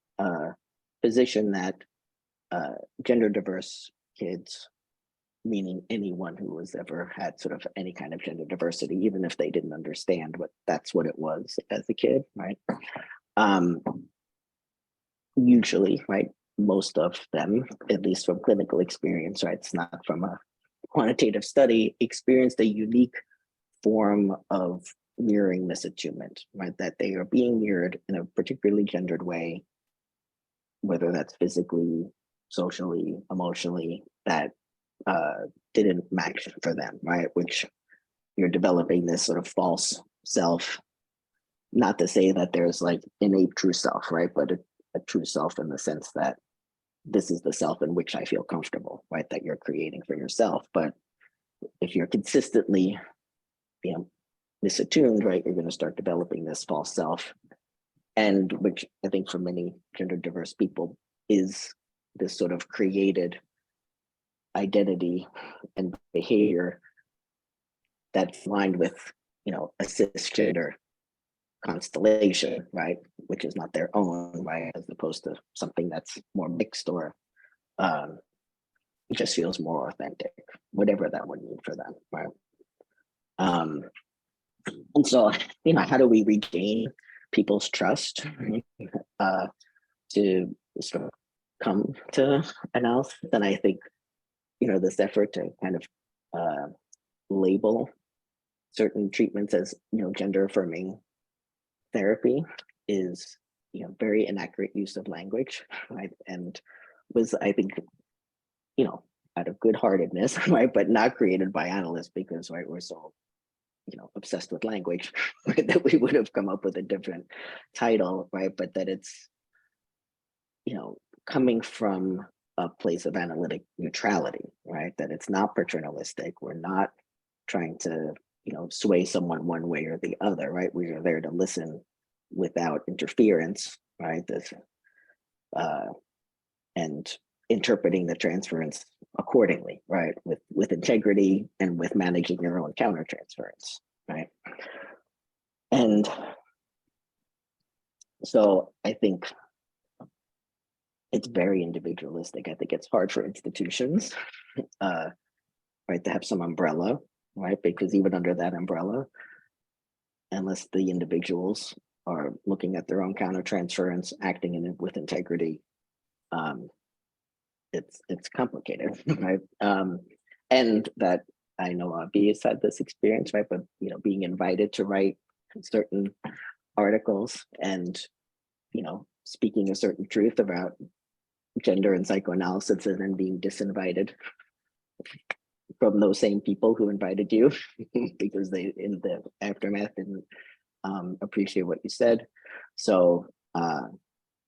position that gender diverse kids, meaning anyone who has ever had sort of any kind of gender diversity, even if they didn't understand that's what it was as a kid, right? Usually, right, most of them, at least from clinical experience, right, it's not from a quantitative study, experienced a unique form of mirroring misattunement, right? That they are being mirrored in a particularly gendered way, whether that's physically, socially, emotionally, that didn't match for them, right? Which you're developing this sort of false self not to say that there's like innate true self, right? But a true self in the sense that this is the self in which I feel comfortable, right? That you're creating for yourself. But if you're consistently, you know, misattuned, right, you're going to start developing this false self, and which I think for many gender diverse people is this sort of created identity and behavior that's aligned with, you know, a cisgender constellation, right, which is not their own, right, as opposed to something that's more mixed or it just feels more authentic, whatever that would mean for them, right? And so, you know, how do we regain people's trust to sort of come to analysis? And I think, you know, this effort to kind of label certain treatments as, you know, gender affirming therapy is, you know, very inaccurate use of language, right? And was, I think, you know, out of good-heartedness, right, but not created by analysts because, right, we're so, you know, obsessed with language, right, that we would have come up with a different title, right? But that it's, you know, coming from a place of analytic neutrality, right? That it's not paternalistic. We're not trying to, you know, sway someone one way or the other, right? We are there to listen without interference, right? This, and interpreting the transference accordingly, right? With integrity and with managing your own countertransference, right? And so I think it's very individualistic. I think it's hard for institutions, right, to have some umbrella, right? Because even under that umbrella, unless the individuals are looking at their own countertransference, acting in it with integrity, it's complicated, right? And that I know Avi has had this experience, right? But, you know, being invited to write certain articles and, you know, speaking a certain truth about gender and psychoanalysis and then being disinvited from those same people who invited you because they, in the aftermath, didn't appreciate what you said. So,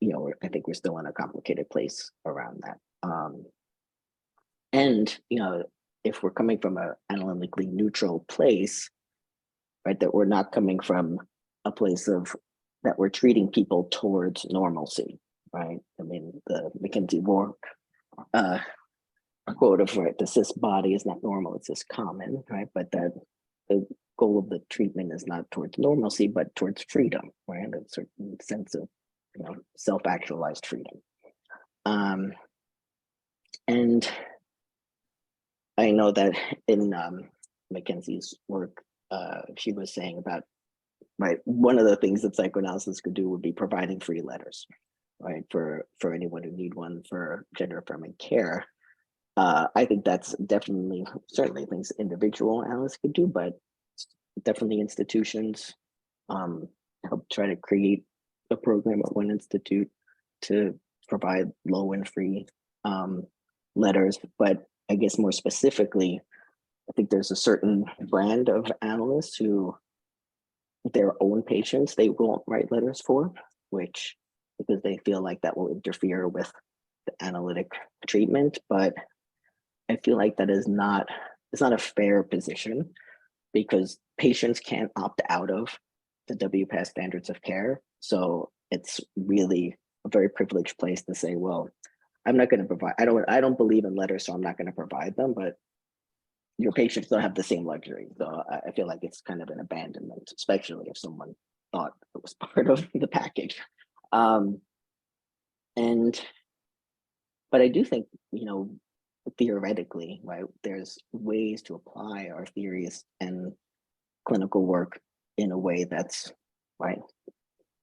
you know, I think we're still in a complicated place around that. And, you know, if we're coming from an analytically neutral place, right, that we're not coming from a place of that we're treating people towards normalcy, right? I mean, the McKenzie Wark quote of, right, the cis body is not normal, it's just common, right? But that the goal of the treatment is not towards normalcy, but towards freedom, right? A certain sense of, you know, self-actualized freedom. And I know that in McKenzie's work, she was saying about, right, one of the things that psychoanalysis could do would be providing free letters, right, for anyone who need one for gender affirming care. I think that's definitely, certainly things individual analysts could do, but definitely institutions help try to create a program at one institute to provide low and free letters. But I guess more specifically, I think there's a certain brand of analysts who their own patients they won't write letters for, which because they feel like that will interfere with the analytic treatment. But I feel like that is not, it's not a fair position because patients can't opt out of the WPATH standards of care. So it's really a very privileged place to say, well, I'm not going to provide, I don't believe in letters, so I'm not going to provide them, but your patients don't have the same luxury. So I feel like it's kind of an abandonment, especially if someone thought it was part of the package. But I do think, you know, theoretically, right, there's ways to apply our theories and clinical work in a way that's, right,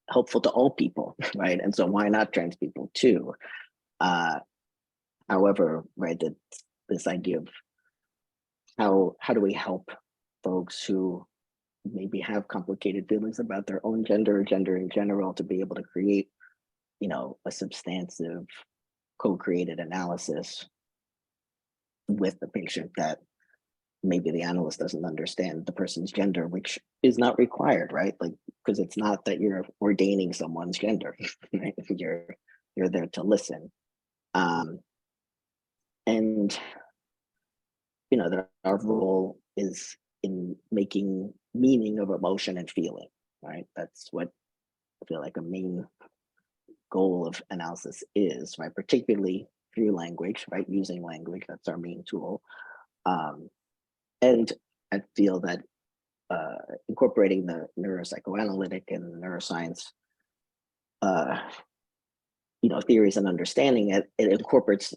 helpful to all people, right? And so why not trans people too? However, right, that this idea of how do we help folks who maybe have complicated feelings about their own gender or gender in general to be able to create, you know, a substantive co-created analysis with the patient that maybe the analyst doesn't understand the person's gender, which is not required, right? Like, because it's not that you're ordaining someone's gender, right? You're there to listen. And that our role is in making meaning of emotion and feeling, right? That's what I feel like a main goal of analysis is, right? Particularly through language, right? Using language, that's our main tool. And I feel that incorporating the neuropsychoanalytic and the neuroscience, theories and understanding it incorporates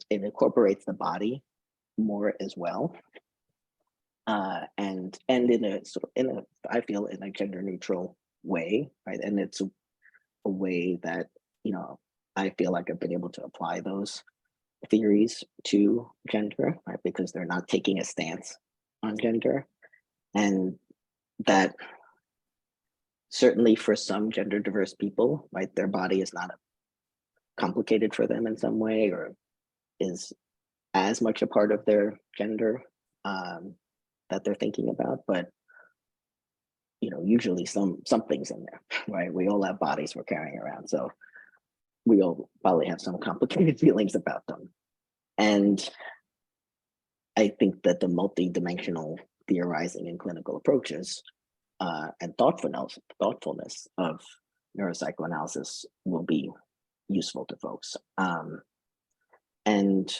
the body more as well, and in a I feel in a gender neutral way, right? And it's a way that I feel like I've been able to apply those theories to gender, right? Because they're not taking a stance on gender, and that certainly for some gender diverse people, right, their body is not complicated for them in some way, or is as much a part of their gender that they're thinking about, but usually something's in there, right? We all have bodies we're carrying around, so we all probably have some complicated feelings about them. And I think that the multi-dimensional theorizing and clinical approaches and thoughtfulness of neuropsychoanalysis will be useful to folks. And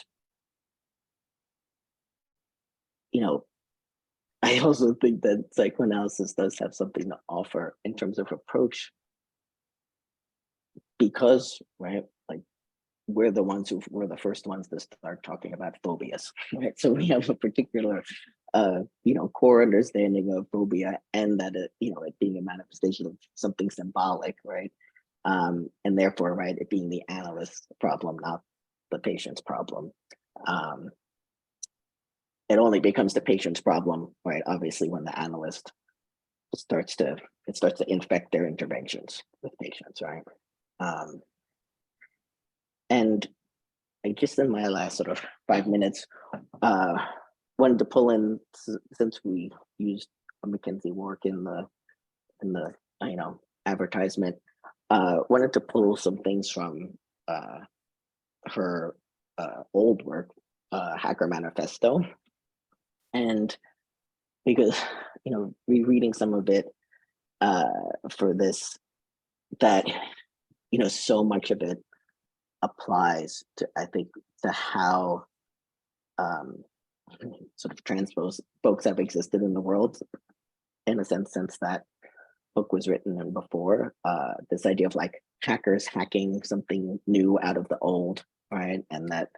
I also think that psychoanalysis does have something to offer in terms of approach, because, right, like we're the first ones to start talking about phobias, right? So we have a particular, core understanding of phobia, and that it being a manifestation of something symbolic, right? And therefore, right, it being the analyst's problem, not the patient's problem. It only becomes the patient's problem, right? Obviously, when the analyst starts to infect their interventions with patients, right? And I just in my last sort of 5 minutes, wanted to pull in, since we used a McKenzie Wark in the advertisement, wanted to pull some things from her old work, Hacker Manifesto. And because, rereading some of it for this, that, so much of it applies to, I think, to how sort of trans folks have existed in the world, in a sense that book was written and before, this idea of like hackers hacking something new out of the old, right? And that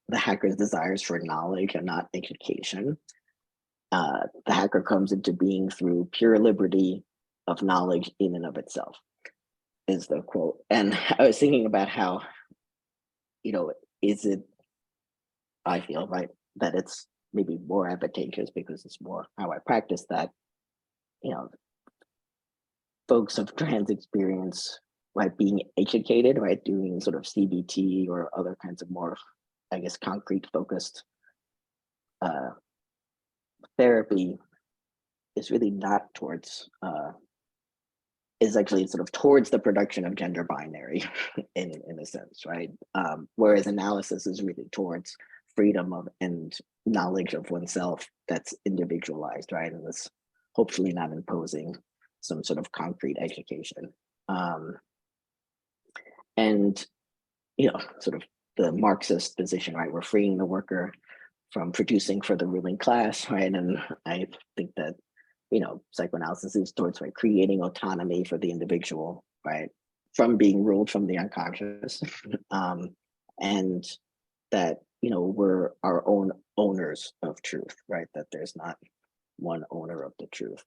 the hacker's desires for knowledge and not education. The hacker comes into being through pure liberty of knowledge in and of itself, is the quote. And I was thinking about how, is it, I feel, right, that it's maybe more advantageous, because it's more how I practice, that, folks of trans experience, right, being educated, right, doing sort of CBT or other kinds of more, I guess, concrete focused therapy, is really not towards, is actually sort of towards the production of gender binary in a sense, right? Whereas analysis is really towards freedom of and knowledge of oneself that's individualized, right? And it's hopefully not imposing some sort of concrete education. And, sort of the Marxist position, right? We're freeing the worker from producing for the ruling class, right? And I think that, psychoanalysis is towards, right, creating autonomy for the individual, right? From being ruled from the unconscious. And that, we're our own owners of truth, right? That there's not one owner of the truth.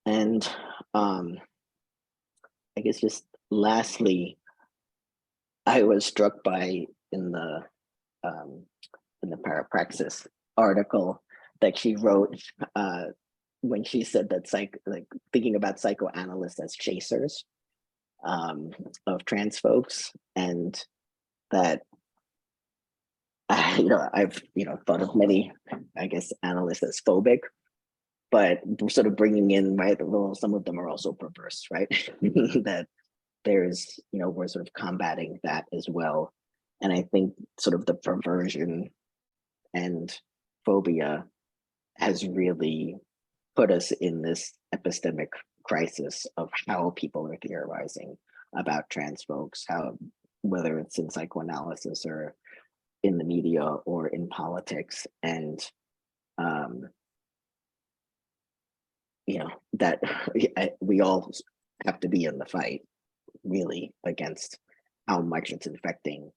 And I guess just lastly, I was struck by in the Parapraxis article that she wrote when she said that thinking about psychoanalysts as chasers of trans folks, and that I've thought of many, I guess, analysts as phobic, but sort of bringing in, right, well, some of them are also perverse, right? That there's, we're sort of combating that as well. And I think sort of the perversion and phobia has really put us in this epistemic crisis of how people are theorizing about trans folks, how, whether it's in psychoanalysis or in the media or in politics, and that we all have to be in the fight, really, against how much it's infecting,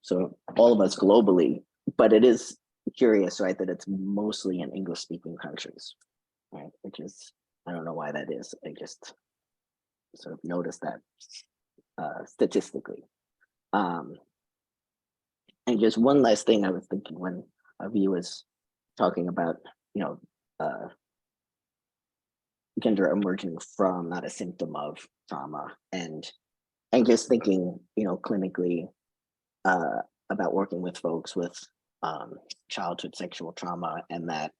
so all of us globally. But it is curious, right, that it's mostly in English-speaking countries, right? Which is, I don't know why that is. I just sort of noticed that statistically. And just one last thing I was thinking when Avi was talking about, gender emerging from, not a symptom of, trauma, and just thinking, clinically about working with folks with childhood sexual trauma, and that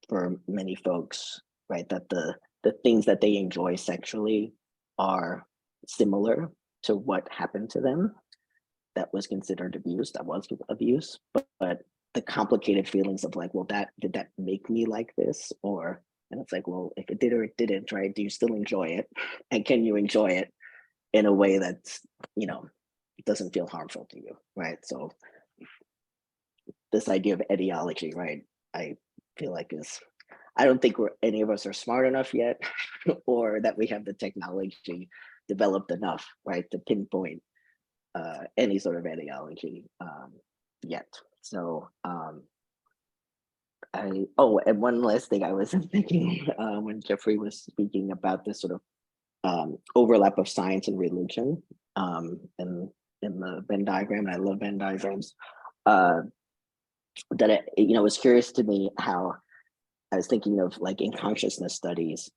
for many folks, right, that the things that they enjoy sexually are similar to what happened to them that was considered abuse, but the complicated feelings of like, well, did that make me like this? And it's like, well, if it did or it didn't, right? Do you still enjoy it? And can you enjoy it in a way that's, doesn't feel harmful to you, right? So this idea of etiology, right, I feel like I don't think any of us are smart enough yet, or that we have the technology developed enough, right, to pinpoint any sort of etiology yet. So and one last thing I was thinking when Jeffrey was speaking about this sort of overlap of science and religion in the Venn diagram, and I love Venn diagrams, that it was curious to me how I was thinking of, like, in consciousness studies,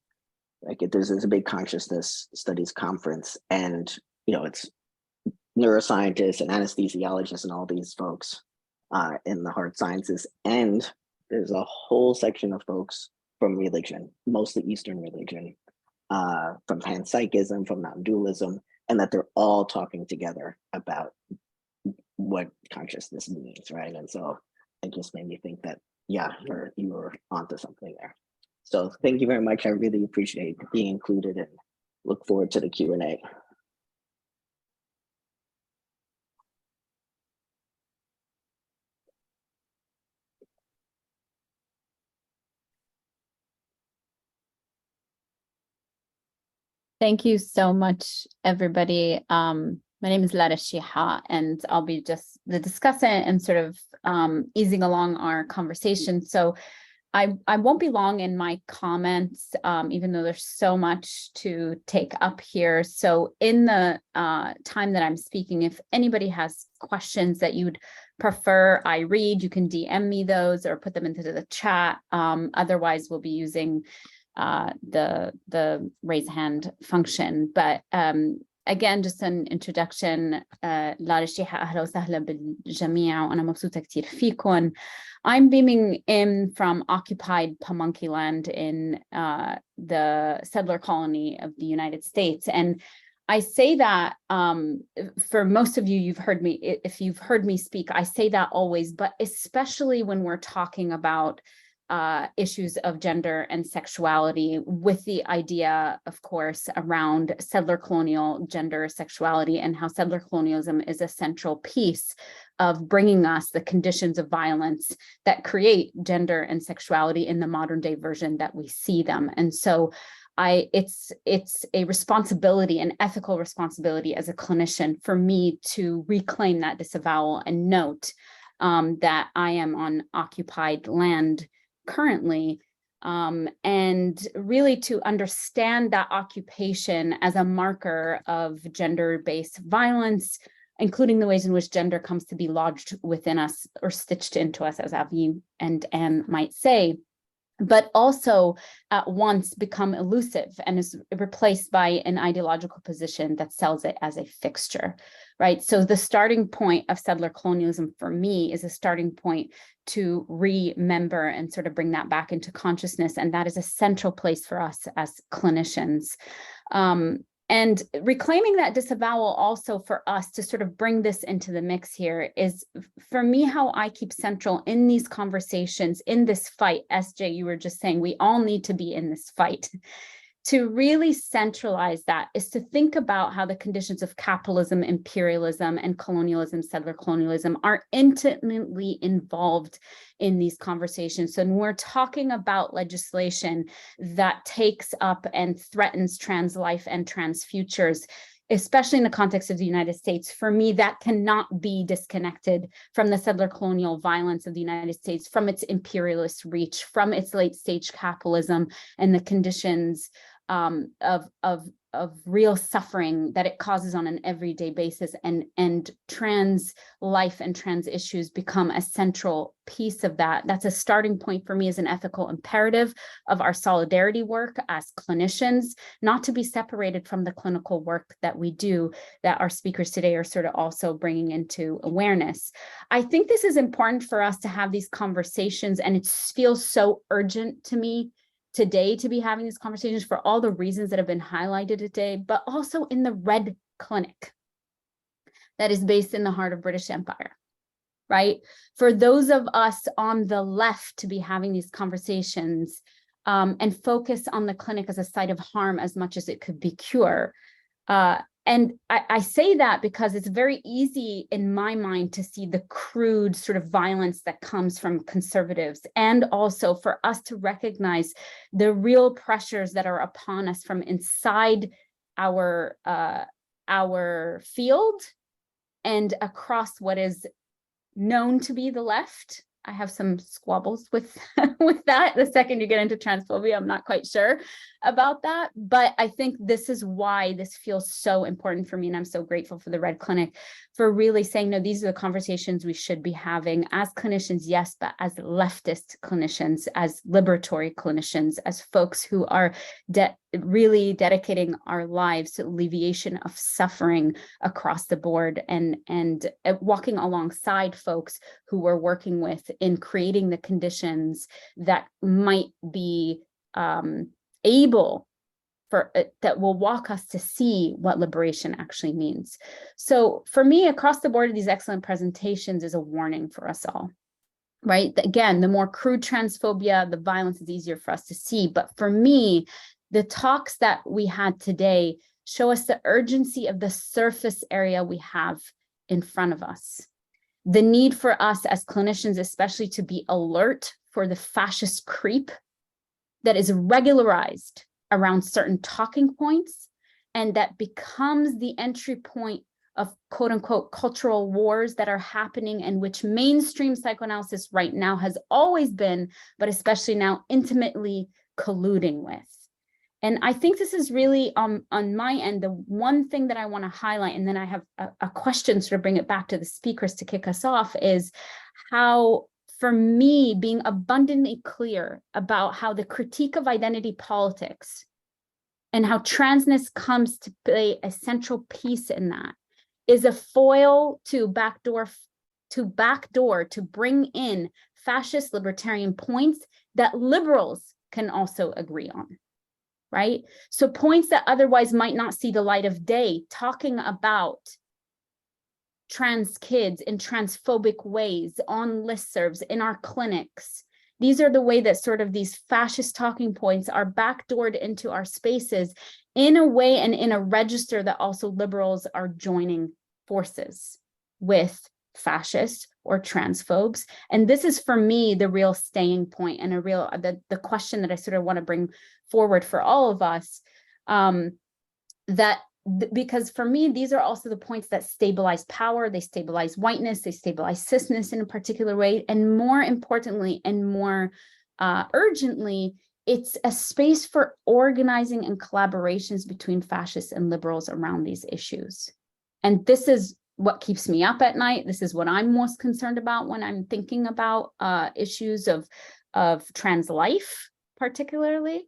like there's a big consciousness studies conference, and it's neuroscientists and anesthesiologists and all these folks in the hard sciences, and there's a whole section of folks from religion, mostly Eastern religion, from panpsychism, from non-dualism, and that they're all talking together about what consciousness means, right? And so it just made me think that, yeah, you were onto something there. So thank you very much. I really appreciate being included and look forward to the Q&A. Thank you so much, everybody. My name is Lara Shiha, and I'll be just the discussant and sort of easing along our conversation. So I won't be long in my comments, even though there's so much to take up here. So in the time that I'm speaking, if anybody has questions that you'd prefer I read, you can DM me those or put them into the chat. Otherwise, we'll be using the raise hand function. But again, just an introduction. لارا شيحة أهلا وسهلا بالجميع وأنا مبسوطة كتير فيكم. I'm beaming in from occupied Pamunkey land in the settler colony of the United States. And I say that for most of you, you've heard me, if you've heard me speak, I say that always, but especially when we're talking about issues of gender and sexuality, with the idea, of course, around settler colonial gender sexuality, and how settler colonialism is a central piece of bringing us the conditions of violence that create gender and sexuality in the modern day version that we see them. And so it's a responsibility, an ethical responsibility as a clinician for me to reclaim that disavowal and note that I am on occupied land currently, and really to understand that occupation as a marker of gender-based violence, including the ways in which gender comes to be lodged within us or stitched into us, as Avi and Anne might say, but also at once become elusive and is replaced by an ideological position that sells it as a fixture, right? So the starting point of settler colonialism for me is a starting point to remember and sort of bring that back into consciousness. And that is a central place for us as clinicians. And reclaiming that disavowal also for us to sort of bring this into the mix here is, for me, how I keep central in these conversations, in this fight. SJ, you were just saying, we all need to be in this fight. To really centralize that is to think about how the conditions of capitalism, imperialism, and colonialism, settler colonialism, are intimately involved in these conversations. So when we're talking about legislation that takes up and threatens trans life and trans futures, especially in the context of the United States, for me, that cannot be disconnected from the settler colonial violence of the United States, from its imperialist reach, from its late stage capitalism, and the conditions of real suffering that it causes on an everyday basis. And trans life and trans issues become a central piece of that. That's a starting point for me as an ethical imperative of our solidarity work as clinicians, not to be separated from the clinical work that we do, that our speakers today are sort of also bringing into awareness. I think this is important for us to have these conversations, and it feels so urgent to me today to be having these conversations for all the reasons that have been highlighted today, but also in the Red Clinic that is based in the heart of British Empire, right? For those of us on the left to be having these conversations and focus on the clinic as a site of harm as much as it could be cure. And I say that because it's very easy in my mind to see the crude sort of violence that comes from conservatives, and also for us to recognize the real pressures that are upon us from inside our field and across what is known to be the left. I have some squabbles with that. The second you get into transphobia, I'm not quite sure about that. But I think this is why this feels so important for me. And I'm so grateful for the Red Clinic for really saying, no, these are the conversations we should be having as clinicians, yes, but as leftist clinicians, as liberatory clinicians, as folks who are really dedicating our lives to alleviation of suffering across the board, and walking alongside folks who we're working with in creating the conditions that might be able for that will walk us to see what liberation actually means. So for me, across the board of these excellent presentations is a warning for us all, right? Again, the more crude transphobia, the violence is easier for us to see. But for me, the talks that we had today show us the urgency of the surface area we have in front of us. The need for us as clinicians, especially, to be alert for the fascist creep that is regularized around certain talking points, and that becomes the entry point of quote unquote cultural wars that are happening, and which mainstream psychoanalysis right now has always been, but especially now intimately colluding with. And I think this is really on my end, the one thing that I want to highlight, and then I have a question to bring it back to the speakers to kick us off, is how, for me, being abundantly clear about how the critique of identity politics and how transness comes to play a central piece in that is a foil to backdoor to bring in fascist libertarian points that liberals can also agree on, right? So points that otherwise might not see the light of day, talking about trans kids in transphobic ways on listservs, in our clinics. These are the way that sort of these fascist talking points are backdoored into our spaces in a way and in a register that also liberals are joining forces with fascists or transphobes. And this is, for me, the real staying point and the question that I sort of want to bring forward for all of us, because for me, these are also the points that stabilize power, they stabilize whiteness, they stabilize cisness in a particular way, and more importantly and more urgently, it's a space for organizing and collaborations between fascists and liberals around these issues. And this is what keeps me up at night. This is what I'm most concerned about when I'm thinking about issues of trans life, particularly.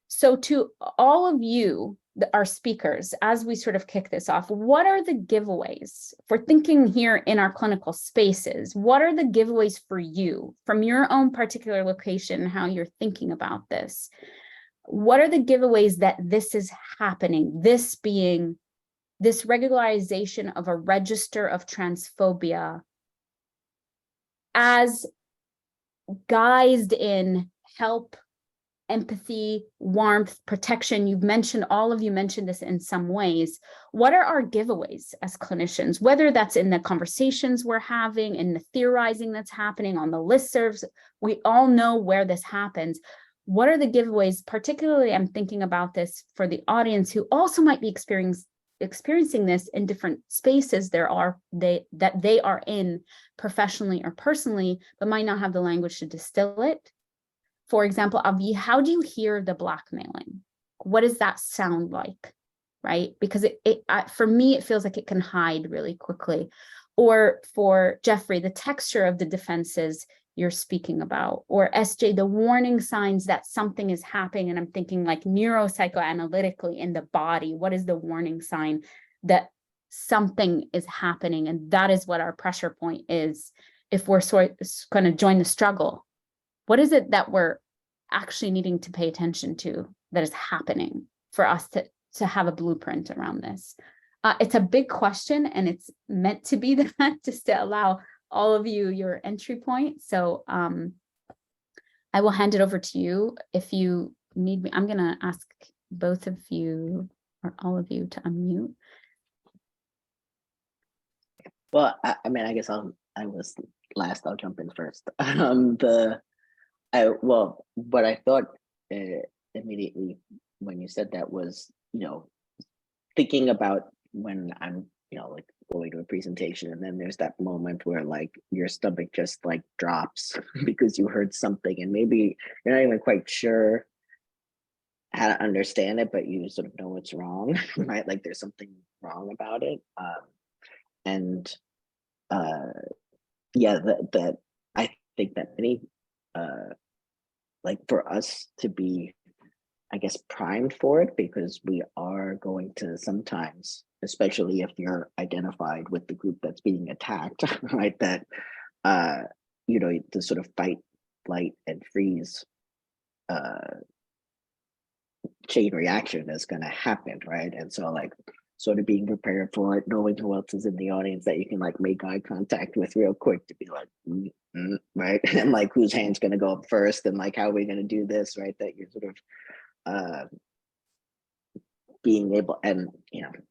So to all of you our speakers, as we sort of kick this off, what are the giveaways for thinking here in our clinical spaces? What are the giveaways for you from your own particular location, how you're thinking about this? What are the giveaways that this is happening, this being this regularization of a register of transphobia as guised in help, empathy, warmth, protection? You've mentioned, all of you mentioned this in some ways. What are our giveaways as clinicians, whether that's in the conversations we're having, in the theorizing that's happening on the listservs? We all know where this happens. What are the giveaways? Particularly, I'm thinking about this for the audience who also might be experiencing this in different spaces that they are in professionally or personally, but might not have the language to distill it. For example, Avi, how do you hear the blackmailing? What does that sound like, right? Because for me, it feels like it can hide really quickly. Or for Jeffrey, the texture of the defenses you're speaking about, or SJ, the warning signs that something is happening. And I'm thinking like neuropsychoanalytically in the body, what is the warning sign that something is happening? And that is what our pressure point is if we're going to join the struggle. What is it that we're actually needing to pay attention to that is happening for us to have a blueprint around this? It's a big question, and it's meant to be that just to allow all of you your entry point. So I will hand it over to you if you need me. I'm going to ask both of you or all of you to unmute. Well, I mean, I guess I was last. I'll jump in first. What I thought immediately when you said that was, thinking about when I'm, like going to a presentation, and then there's that moment where like your stomach just like drops because you heard something, and maybe you're not even quite sure how to understand it, but you sort of know it's wrong, right? Like there's something wrong about it. That I think that any like for us to be, I guess, primed for it, because we are going to sometimes, especially if you're identified with the group that's being attacked, right? That the sort of fight, flight, and freeze chain reaction is going to happen, right? And so like sort of being prepared for it, knowing who else is in the audience that you can like make eye contact with real quick to be like, right? And like whose hand's going to go up first, and like how are we going to do this, right? That you're sort of being able, and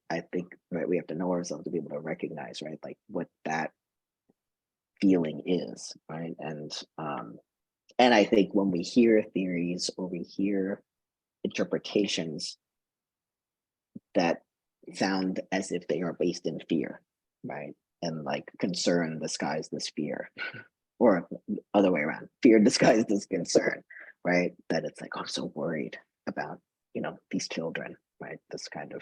I think, right, we have to know ourselves to be able to recognize, right, like what that feeling is, right? And I think when we hear theories or we hear interpretations that sound as if they are based in fear, right, and like concern disguised as fear, or other way around, fear disguised as concern, right? That it's like, oh, I'm so worried about these children, right? This kind of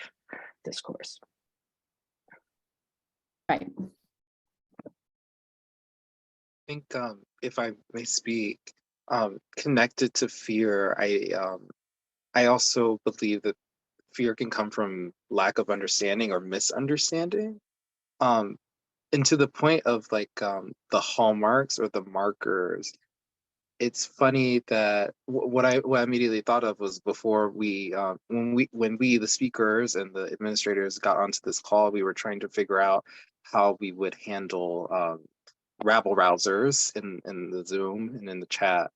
discourse. Right. I think if I may speak, connected to fear, I also believe that fear can come from lack of understanding or misunderstanding. And to the point of like the hallmarks or the markers, it's funny that what I immediately thought of was before we when we the speakers and the administrators got onto this call, we were trying to figure out how we would handle rabble rousers in the Zoom and in the chat.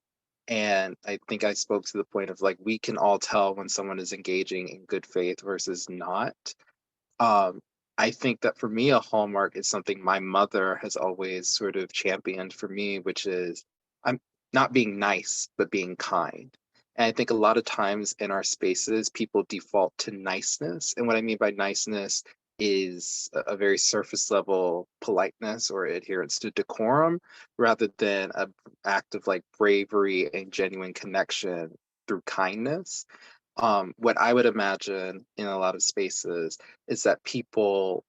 And I think I spoke to the point of like, we can all tell when someone is engaging in good faith versus not. I think that for me, a hallmark is something my mother has always sort of championed for me, which is I'm not being nice, but being kind. And I think a lot of times in our spaces, people default to niceness. And what I mean by niceness is a very surface level politeness or adherence to decorum, rather than an act of like bravery and genuine connection through kindness. What I would imagine in a lot of spaces is that people,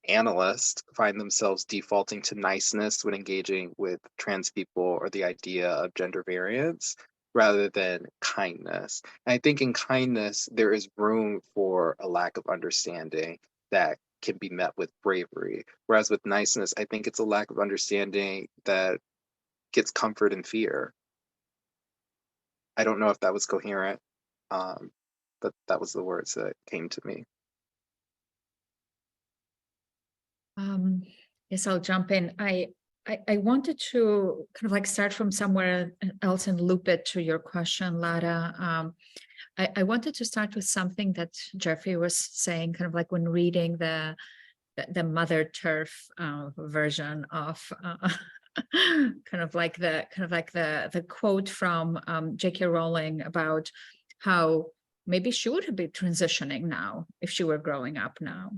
analysts, find themselves defaulting to niceness when engaging with trans people or the idea of gender variance, rather than kindness. And I think in kindness, there is room for a lack of understanding that can be met with bravery. Whereas with niceness, I think it's a lack of understanding that gets comfort and fear. I don't know if that was coherent, but that was the words that came to me. Yes, I'll jump in. I wanted to kind of like start from somewhere else and loop it to your question, Lara. I wanted to start with something that Jeffrey was saying, kind of like when reading the Mother Turf version of kind of like the quote from J.K. Rowling about how maybe she would be transitioning now if she were growing up now.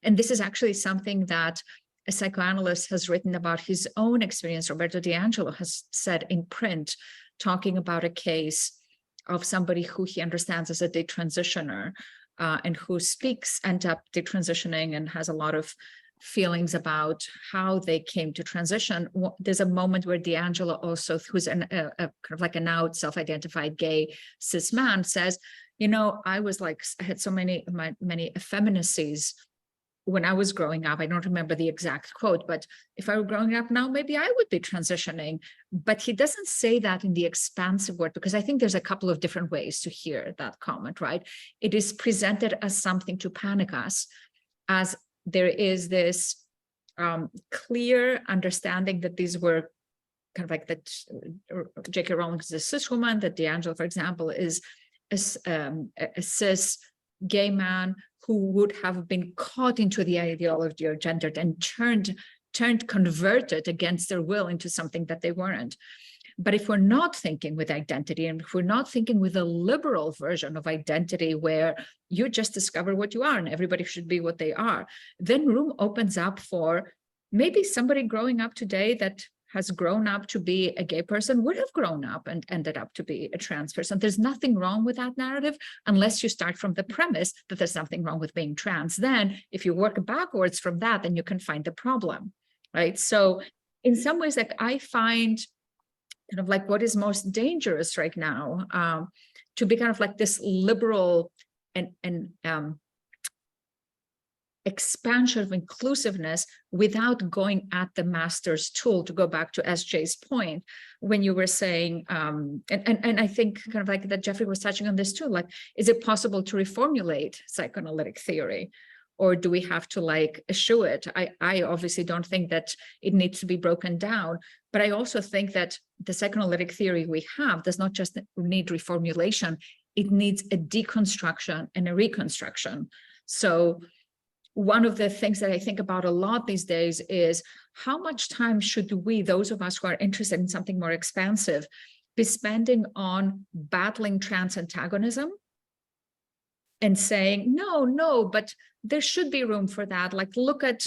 And this is actually something that a psychoanalyst has written about his own experience. Roberto D'Angelo has said in print, talking about a case of somebody who he understands as a detransitioner and who end up detransitioning and has a lot of feelings about how they came to transition. There's a moment where D'Angelo also, who's a kind of like an out self-identified gay cis man, says, you know, I had so many effeminacies when I was growing up. I don't remember the exact quote, but if I were growing up now, maybe I would be transitioning. But he doesn't say that in the expansive word, because I think there's a couple of different ways to hear that comment, right? It is presented as something to panic us, as there is this clear understanding that these were kind of like that J.K. Rowling is a cis woman, that D'Angelo, for example, is a cis gay man who would have been caught into the ideology of gender and converted against their will into something that they weren't. But if we're not thinking with identity, and if we're not thinking with a liberal version of identity where you just discover what you are and everybody should be what they are, then room opens up for maybe somebody growing up today that has grown up to be a gay person would have grown up and ended up to be a trans person. There's nothing wrong with that narrative, unless you start from the premise that there's something wrong with being trans. Then if you work backwards from that, then you can find the problem, right? So in some ways, like I find kind of like what is most dangerous right now to be kind of like this liberal and expansion of inclusiveness without going at the master's tool, to go back to SJ's point when you were saying, and I think kind of like that Jeffrey was touching on this too, like, is it possible to reformulate psychoanalytic theory? Or do we have to like eschew it? I obviously don't think that it needs to be broken down, but I also think that the psychoanalytic theory we have does not just need reformulation, it needs a deconstruction and a reconstruction. So one of the things that I think about a lot these days is how much time should we, those of us who are interested in something more expansive, be spending on battling trans antagonism and saying, no, but there should be room for that. Like, look at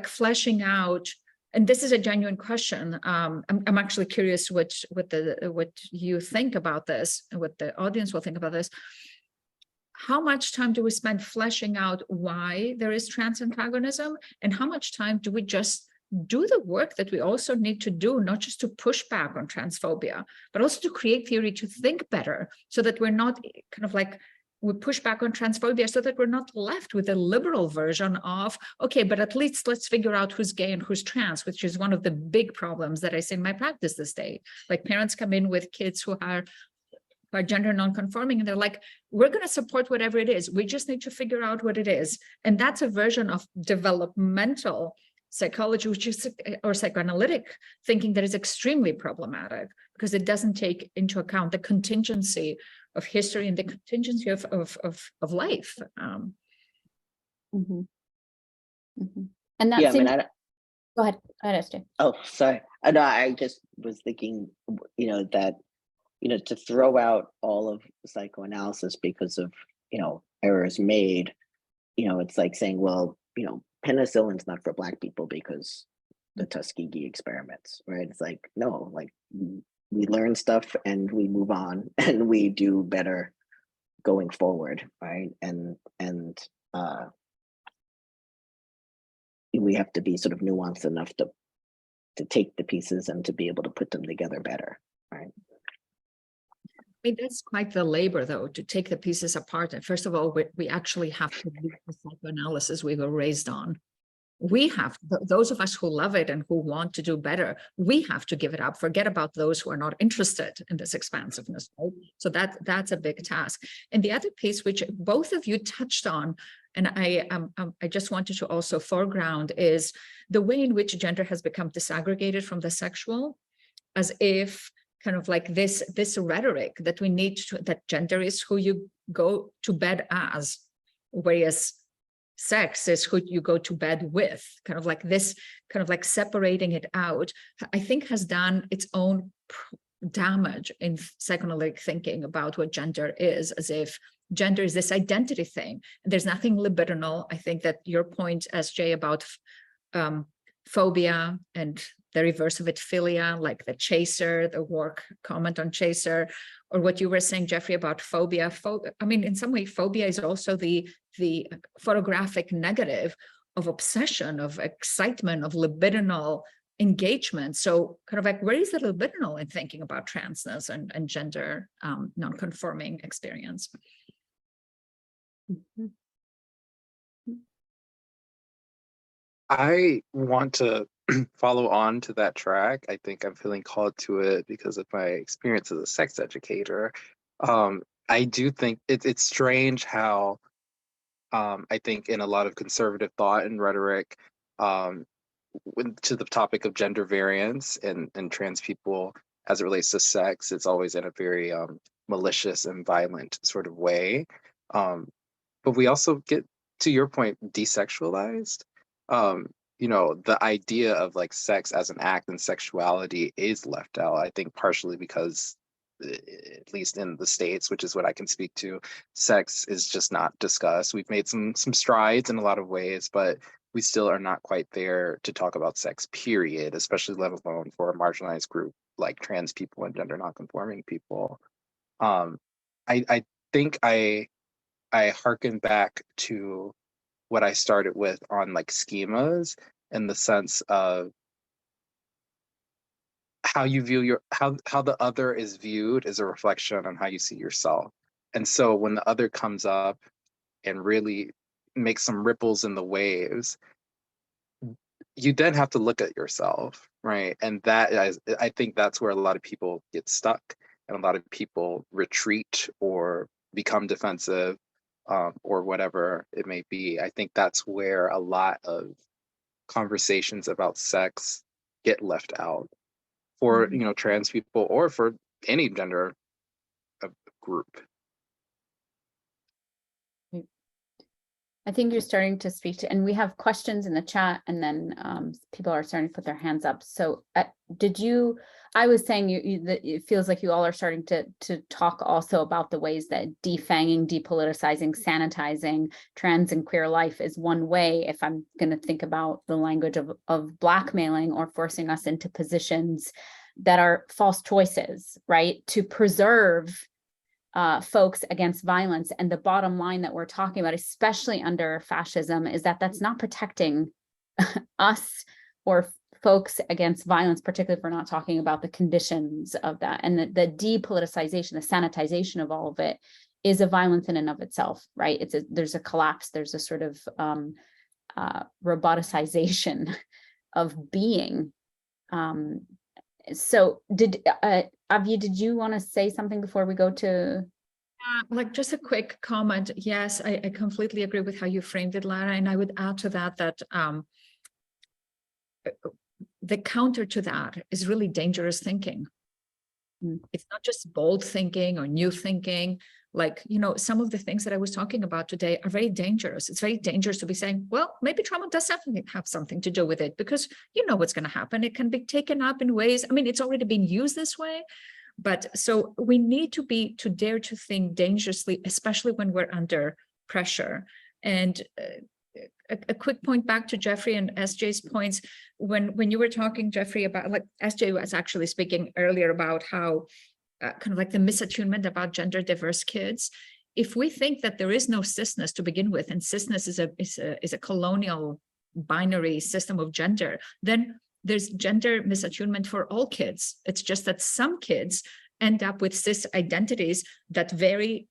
fleshing out. And this is a genuine question. I'm actually curious what you think about this, what the audience will think about this. How much time do we spend fleshing out why there is trans antagonism? And how much time do we just do the work that we also need to do, not just to push back on transphobia, but also to create theory to think better, so that we're not kind of like, we push back on transphobia so that we're not left with a liberal version of, okay, but at least let's figure out who's gay and who's trans, which is one of the big problems that I see in my practice this day. Like, parents come in with kids who are gender non-conforming, and they're like, we're going to support whatever it is. We just need to figure out what it is. And that's a version of developmental psychology, which is, or psychoanalytic thinking, that is extremely problematic, because it doesn't take into account the contingency of history and the contingency of life. And that seems. Go ahead, SJ. Oh, sorry. No, I just was thinking, that, to throw out all of psychoanalysis because of, errors made, it's like saying, well, penicillin's not for Black people because the Tuskegee experiments, right? It's like, no, like, we learn stuff and we move on and we do better going forward, right? And we have to be sort of nuanced enough to take the pieces and to be able to put them together better, mean, that's quite the labor, though, to take the pieces apart. And first of all, we actually have to do the psychoanalysis we were raised on. We have, those of us who love it and who want to do better, we have to give it up. Forget about those who are not interested in this expansiveness, right? So that's a big task. And the other piece, which both of you touched on, and I just wanted to also foreground, is the way in which gender has become disaggregated from the sexual, as if kind of like this rhetoric that we need to, that gender is who you go to bed as, whereas sex is who you go to bed with, kind of like this, kind of like separating it out, I think has done its own damage in psychoanalytic thinking about what gender is, as if gender is this identity thing. There's nothing libidinal. I think that your point, SJ, about phobia and the reverse of it, philia, like the chaser, the Wark comment on chaser, or what you were saying, Jeffrey, about phobia. I mean, in some way, phobia is also the photographic negative of obsession, of excitement, of libidinal engagement. So kind of like, where is the libidinal in thinking about transness and gender non-conforming experience? Mm-hmm. I want to follow on to that track. I think I'm feeling called to it because of my experience as a sex educator. I do think it's strange how I think in a lot of conservative thought and rhetoric to the topic of gender variance and trans people as it relates to sex, it's always in a very malicious and violent sort of way. But we also get, to your point, desexualized. You know, the idea of like sex as an act and sexuality is left out, I think partially because, at least in the States, which is what I can speak to, sex is just not discussed. We've made some strides in a lot of ways, but we still are not quite there to talk about sex, period, especially let alone for a marginalized group like trans people and gender nonconforming people. I think I hearken back to what I started with on like schemas, in the sense of how you view how the other is viewed is a reflection on how you see yourself. And so when the other comes up and really makes some ripples in the waves, you then have to look at yourself, right? And that is, I think that's where a lot of people get stuck, and a lot of people retreat or become defensive, or whatever it may be. I think that's where a lot of conversations about sex get left out for, you know, trans people or for any gender group. I think you're starting to speak to, and we have questions in the chat, and then people are starting to put their hands up. So I was saying that it feels like you all are starting to talk also about the ways that defanging, depoliticizing, sanitizing trans and queer life is one way, if I'm going to think about the language of blackmailing or forcing us into positions that are false choices, right? To preserve folks against violence. And the bottom line that we're talking about, especially under fascism, is that that's not protecting us or folks against violence, particularly if we're not talking about the conditions of that. And the depoliticization, the sanitization of all of it is a violence in and of itself, right? There's a collapse, there's a sort of roboticization of being. So Avi, did you want to say something before we go to? Like just a quick comment. Yes, I completely agree with how you framed it, Lara. And I would add to that the counter to that is really dangerous thinking. It's not just bold thinking or new thinking. Like, you know, some of the things that I was talking about today are very dangerous. It's very dangerous to be saying, well, maybe trauma does have something to do with it, because you know what's going to happen. It can be taken up in ways. I mean, it's already been used this way. But so we need to dare to think dangerously, especially when we're under pressure. And a quick point back to Jeffrey and SJ's points. When you were talking, Jeffrey, about, like, SJ was actually speaking earlier about how kind of like the misattunement about gender diverse kids. If we think that there is no cisness to begin with, and cisness is a colonial binary system of gender, then there's gender misattunement for all kids. It's just that some kids end up with cis identities that very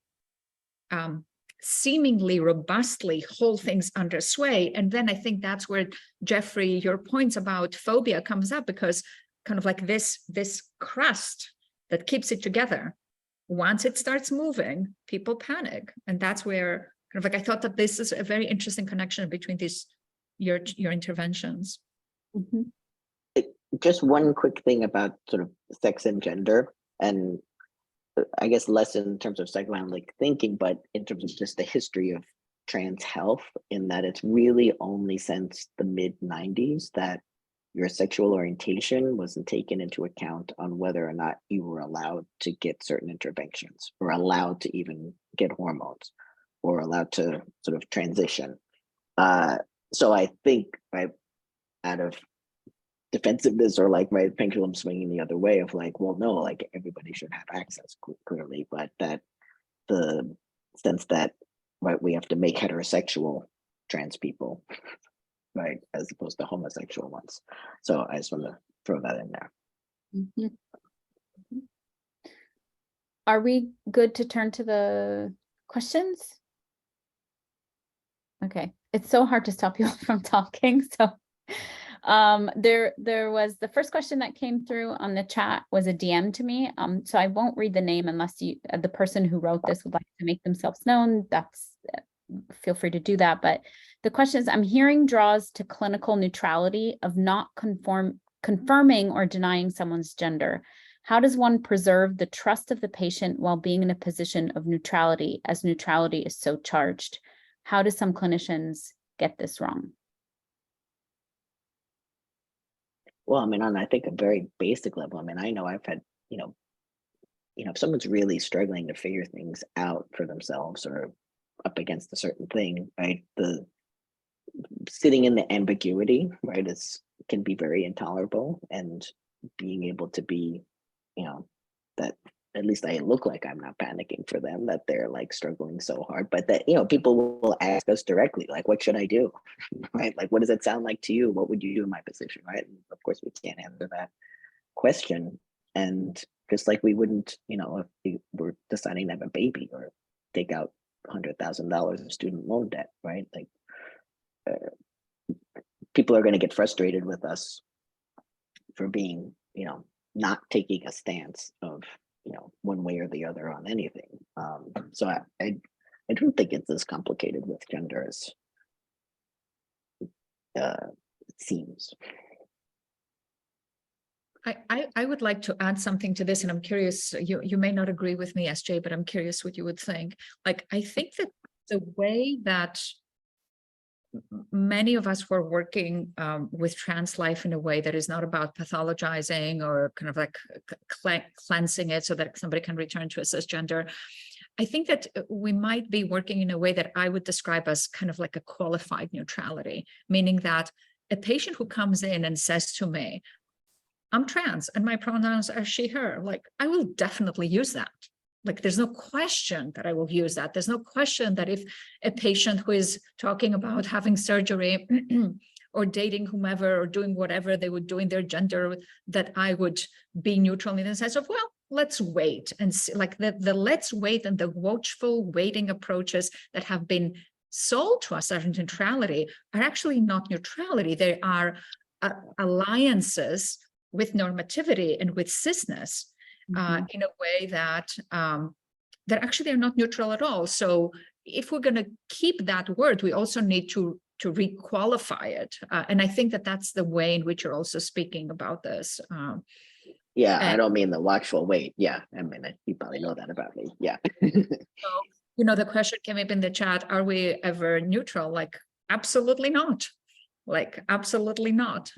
seemingly robustly hold things under sway. And then I think that's where, Jeffrey, your points about phobia comes up, because kind of like this crust that keeps it together, once it starts moving, people panic. And that's where kind of like, I thought that this is a very interesting connection between these, your interventions. Mm-hmm. Just one quick thing about sort of sex and gender, and I guess less in terms of psychoanalytic thinking, but in terms of just the history of trans health, in that it's really only since the mid-90s that your sexual orientation wasn't taken into account on whether or not you were allowed to get certain interventions, or allowed to even get hormones, or allowed to sort of transition. So I think, right, out of defensiveness, or like my pendulum swinging the other way of like, well, no, like everybody should have access, clearly, but that the sense that, right, we have to make heterosexual trans people, right, as opposed to homosexual ones. So I just want to throw that in there. Mm-hmm. Are we good to turn to the questions? Okay, it's so hard to stop you all from talking, so there was the first question that came through on the chat was a DM to me. So I won't read the name unless you, the person who wrote this, would like to make themselves known. That's, feel free to do that. But the question is, I'm hearing draws to clinical neutrality of not confirming or denying someone's gender. How does one preserve the trust of the patient while being in a position of neutrality, as neutrality is so charged? How do some clinicians get this wrong? Well, I mean, on I think a very basic level, I mean, I know I've had, if someone's really struggling to figure things out for themselves or up against a certain thing, right, the sitting in the ambiguity, right, can be very intolerable, and being able to be, that at least I look like I'm not panicking for them, that they're like struggling so hard, but that, people will ask us directly, like, what should I do? Right? Like, what does it sound like to you? What would you do in my position? Right? And of course, we can't answer that question. And just like we wouldn't, if we were deciding to have a baby or take out $100,000 of student loan debt, right? Like, people are going to get frustrated with us for being, not taking a stance of, one way or the other on anything. So I don't think it's as complicated with gender as it seems. I would like to add something to this, and I'm curious, you may not agree with me, SJ, but I'm curious what you would think. Like, I think that the way that many of us were working with trans life in a way that is not about pathologizing or kind of like cleansing it so that somebody can return to a cisgender. I think that we might be working in a way that I would describe as kind of like a qualified neutrality, meaning that a patient who comes in and says to me, I'm trans and my pronouns are she, her, like, I will definitely use that. Like, there's no question that I will use that. There's no question that if a patient who is talking about having surgery or dating whomever or doing whatever they would do in their gender, that I would be neutral in the sense of, well, let's wait and see. Like the let's wait and the watchful waiting approaches that have been sold to us as neutrality are actually not neutrality. They are alliances with normativity and with cisness. In a way that that actually are not neutral at all. So if we're going to keep that word, we also need to requalify it. And I think that that's the way in which you're also speaking about this. Yeah, I don't mean the watchful wait. Yeah, I mean, you probably know that about me. Yeah. So, the question came up in the chat, are we ever neutral? Like, absolutely not. Like, absolutely not.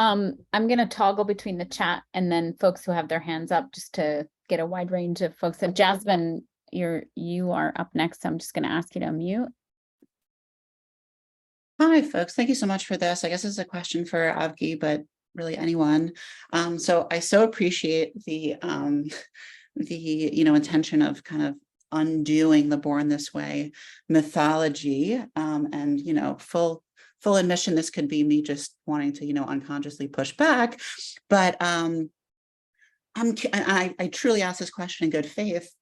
I'm going to toggle between the chat and then folks who have their hands up just to get a wide range of folks. So Jasmine, you are up next. I'm just going to ask you to unmute. Hi, folks. Thank you so much for this. I guess this is a question for Avgi, but really anyone. So I so appreciate the intention of kind of undoing the Born This Way mythology and full full admission, this could be me just wanting to, unconsciously push back. But I truly ask this question in good faith.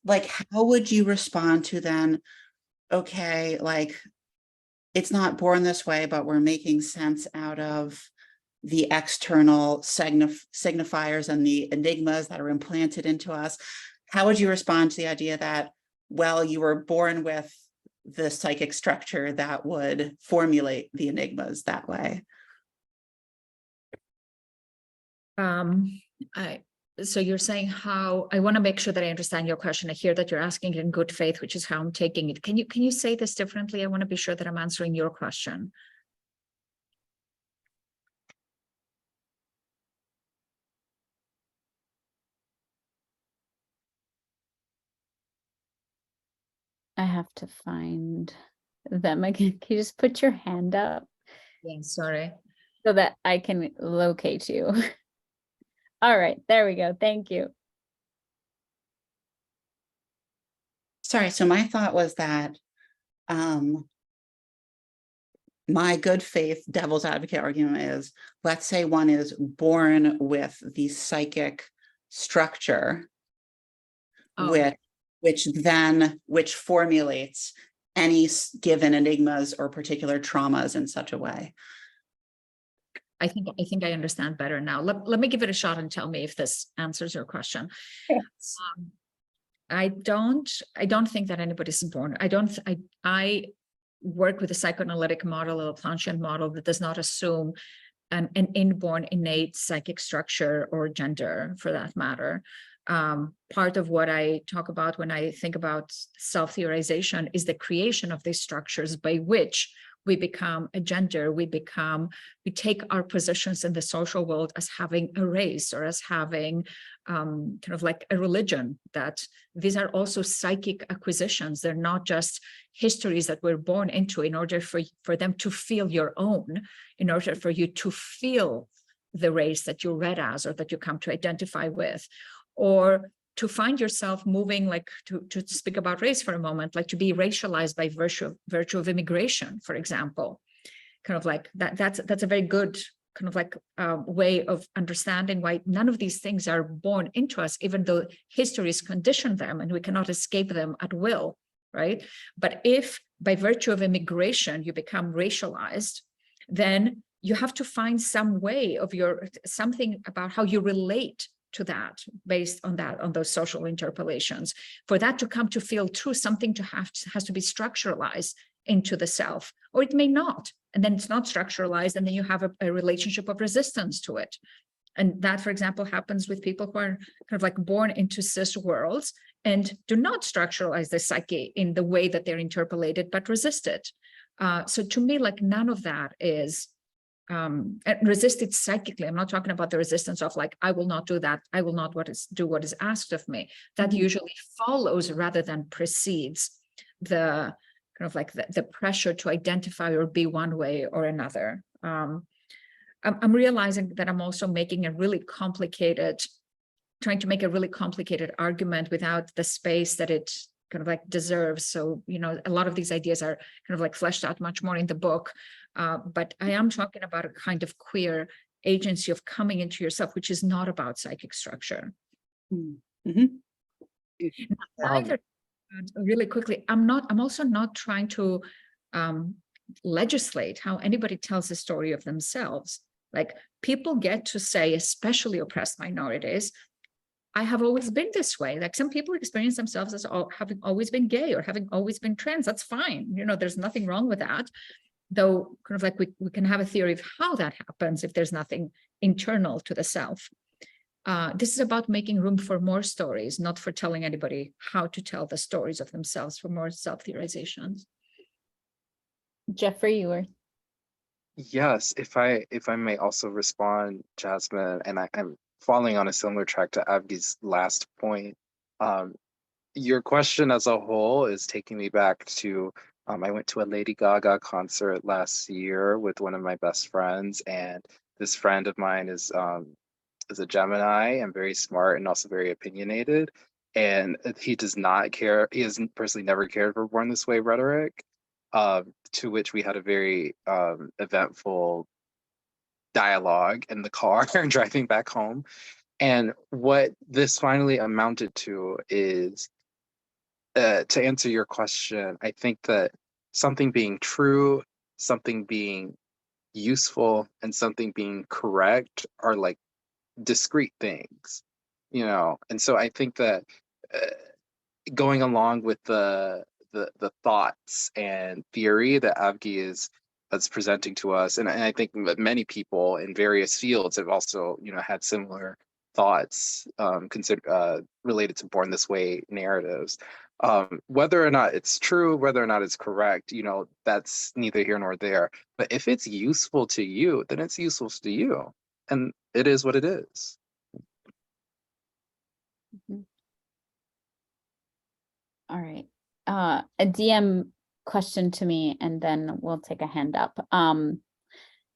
Like, how would you respond to then, okay, like, it's not born this way, but we're making sense out of the external signifiers and the enigmas that are implanted into us? How would you respond to the idea that, well, you were born with the psychic structure that would formulate the enigmas that way? So you're saying how, I want to make sure that I understand your question. I hear that you're asking it in good faith, which is how I'm taking it. Can you say this differently? I want to be sure that I'm answering your question. I have to find them again. Can you just put your hand up? Yeah, sorry. So that I can locate you. All right, there we go. Thank you. Sorry, so my thought was that my good faith devil's advocate argument is, let's say one is born with the psychic structure, which formulates any given enigmas or particular traumas in such a way. I think I understand better now. Let me give it a shot and tell me if this answers your question. Yes. I don't think that anybody's born. I work with a psychoanalytic model, a Planchian model that does not assume an inborn innate psychic structure or gender, for that matter. Part of what I talk about when I think about self-theorization is the creation of these structures by which we become a gender, we take our positions in the social world as having a race or as having kind of like a religion, that these are also psychic acquisitions. They're not just histories that we're born into in order for them to feel your own, in order for you to feel the race that you read as or that you come to identify with, or to find yourself moving, like to speak about race for a moment, like to be racialized by virtue of immigration, for example. Kind of like that's a very good kind of like way of understanding why none of these things are born into us, even though history has conditioned them and we cannot escape them at will, right? But if by virtue of immigration you become racialized, then you have to find some way of something about how you relate to that, based on those social interpolations. For that to come to feel true, something has to be structuralized into the self, or it may not. And then it's not structuralized, and then you have a relationship of resistance to it. And that, for example, happens with people who are kind of like born into cis worlds and do not structuralize the psyche in the way that they're interpolated, but resist it. So to me, like none of that is resist it psychically. I'm not talking about the resistance of like, I will not do that. I will not do what is asked of me. That usually follows rather than precedes the kind of like the pressure to identify or be one way or another. I'm realizing that I'm also making trying to make a really complicated argument without the space that it kind of like deserves. So, a lot of these ideas are kind of like fleshed out much more in the book. But I am talking about a kind of queer agency of coming into yourself, which is not about psychic structure. Really quickly, I'm also not trying to legislate how anybody tells the story of themselves. Like, people get to say, especially oppressed minorities, I have always been this way. Like, some people experience themselves as having always been gay or having always been trans. That's fine. There's nothing wrong with that. Though kind of like we can have a theory of how that happens if there's nothing internal to the self. This is about making room for more stories, not for telling anybody how to tell the stories of themselves, for more self-theorizations. Jeffrey, you were. Yes, if I may also respond, Jasmine, and I'm following on a similar track to Avgi's last point. Your question as a whole is taking me back to I went to a Lady Gaga concert last year with one of my best friends, and this friend of mine is a Gemini and very smart and also very opinionated. And he does not care. He has personally never cared for Born This Way rhetoric. to which we had a very eventful dialogue in the car driving back home. And what this finally amounted to is, to answer your question, I think that something being true, something being useful, and something being correct are like discrete things, you know. And so I think that going along with the thoughts and theory that Avgi is presenting to us, and I think that many people in various fields have also, you know, had similar thoughts related to Born This Way narratives. Whether or not it's true, whether or not it's correct, you know, that's neither here nor there. But if it's useful to you, then it's useful to you, and it is what it is. Mhm. All right. A DM question to me, and then we'll take a hand up.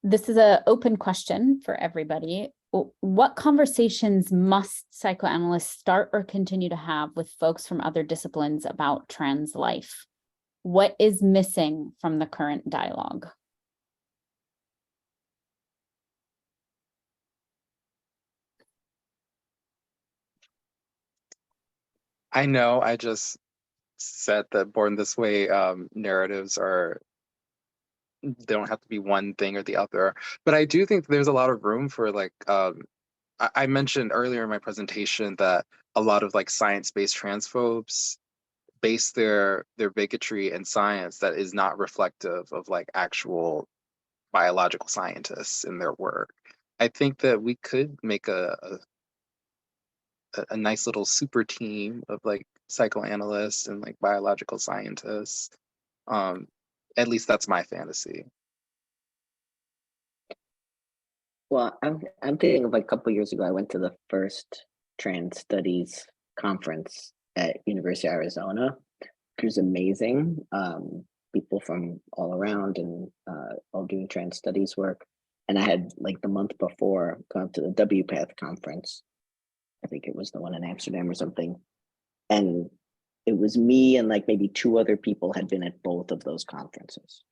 This is an open question for everybody. What conversations must psychoanalysts start or continue to have with folks from other disciplines about trans life? What is missing from the current dialogue? I know I just said that Born This Way narratives they don't have to be one thing or the other, but I do think there's a lot of room for like I mentioned earlier in my presentation that a lot of like science-based transphobes base their bigotry in science that is not reflective of like actual biological scientists in their work. I think that we could make a nice little super team of like psychoanalysts and like biological scientists. At least that's my fantasy. Well, I'm thinking of like a couple years ago, I went to the first trans studies conference at University of Arizona, which was amazing. People from all around and all doing trans studies work. And I had like the month before gone to the WPATH conference. I think it was the one in Amsterdam or something. And it was me and like maybe two other people had been at both of those conferences,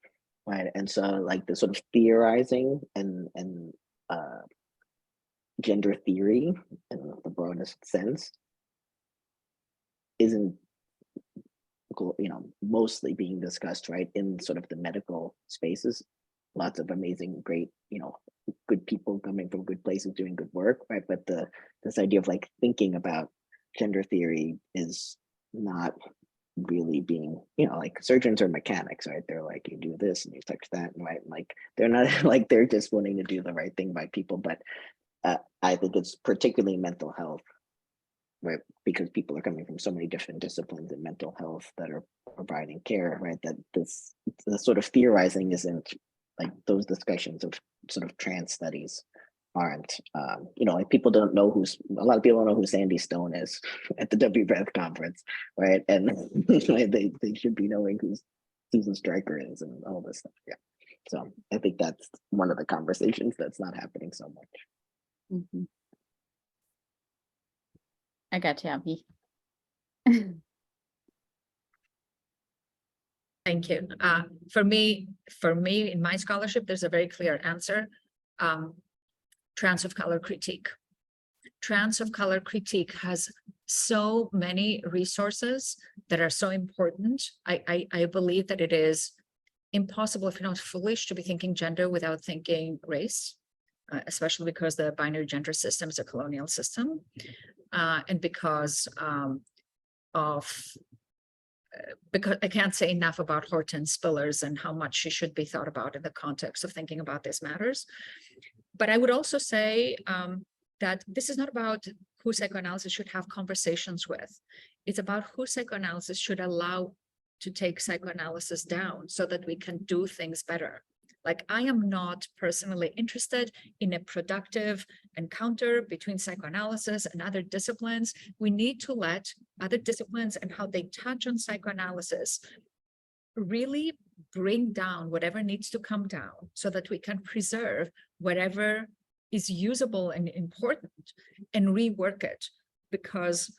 right? And so like the sort of theorizing and gender theory in the broadest sense isn't, you know, mostly being discussed, right, in sort of the medical spaces. Lots of amazing, great, you know, good people coming from good places doing good work, right? But this idea of like thinking about gender theory is not really being, you know, like surgeons are mechanics, right? They're like, you do this and you touch that, right? Like they're not like, they're just wanting to do the right thing by people. But I think it's particularly mental health, right? Because people are coming from so many different disciplines in mental health that are providing care, right? That the sort of theorizing isn't like those discussions of sort of trans studies aren't, you know, like people don't know a lot of people don't know who Sandy Stone is at the WPATH conference, right? And they should be knowing who Susan Stryker is and all this stuff. Yeah. So I think that's one of the conversations that's not happening so much. Mm-hmm. I got you, Abby. Thank you. For me, in my scholarship, there's a very clear answer. Trans of color critique. Trans of color critique has so many resources that are so important. I believe that it is impossible, if not foolish, to be thinking gender without thinking race, especially because the binary gender system is a colonial system, and because I can't say enough about Hortense Spillers and how much she should be thought about in the context of thinking about these matters. But I would also say that this is not about who psychoanalysis should have conversations with. It's about who psychoanalysis should allow to take psychoanalysis down so that we can do things better. Like, I am not personally interested in a productive encounter between psychoanalysis and other disciplines. We need to let other disciplines and how they touch on psychoanalysis really bring down whatever needs to come down so that we can preserve whatever is usable and important and rework it. Because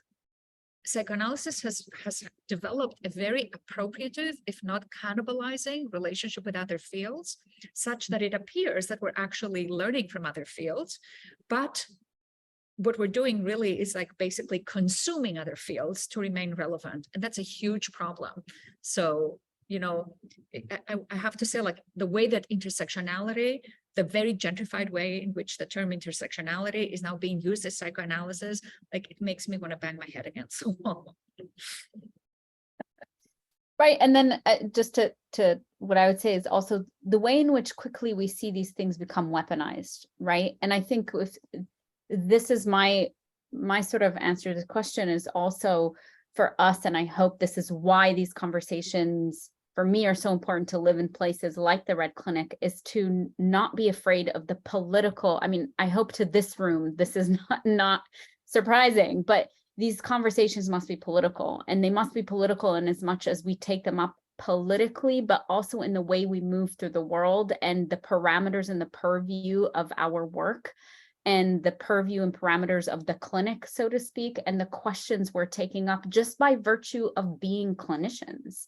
psychoanalysis has developed a very appropriative, if not cannibalizing, relationship with other fields, such that it appears that we're actually learning from other fields, but what we're doing really is like basically consuming other fields to remain relevant. And that's a huge problem. So, you know, I have to say, like, the way that intersectionality, the very gentrified way in which the term intersectionality is now being used as psychoanalysis, like, it makes me want to bang my head against the wall. Right. And then just to what I would say is also the way in which quickly we see these things become weaponized, right? And I think if this is my sort of answer to the question is also for us, and I hope this is why these conversations for me are so important to live in places like the Red Clinic, is to not be afraid of the political. I mean, I hope to this room, this is not surprising, but these conversations must be political, and they must be political in as much as we take them up politically, but also in the way we move through the world and the parameters and the purview of our work and the purview and parameters of the clinic, so to speak, and the questions we're taking up just by virtue of being clinicians.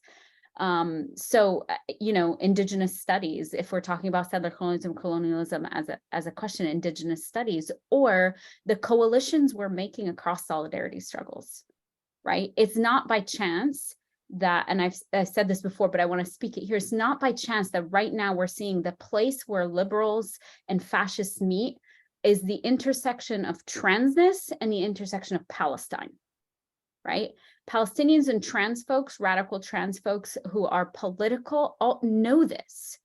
So, you know, Indigenous studies, if we're talking about settler colonialism as a question, Indigenous studies, or the coalitions we're making across solidarity struggles, right? It's not by chance that, and I've said this before, but I want to speak it here. It's not by chance that right now we're seeing the place where liberals and fascists meet is the intersection of transness and the intersection of Palestine, right? Palestinians and trans folks, radical trans folks who are political, all know this,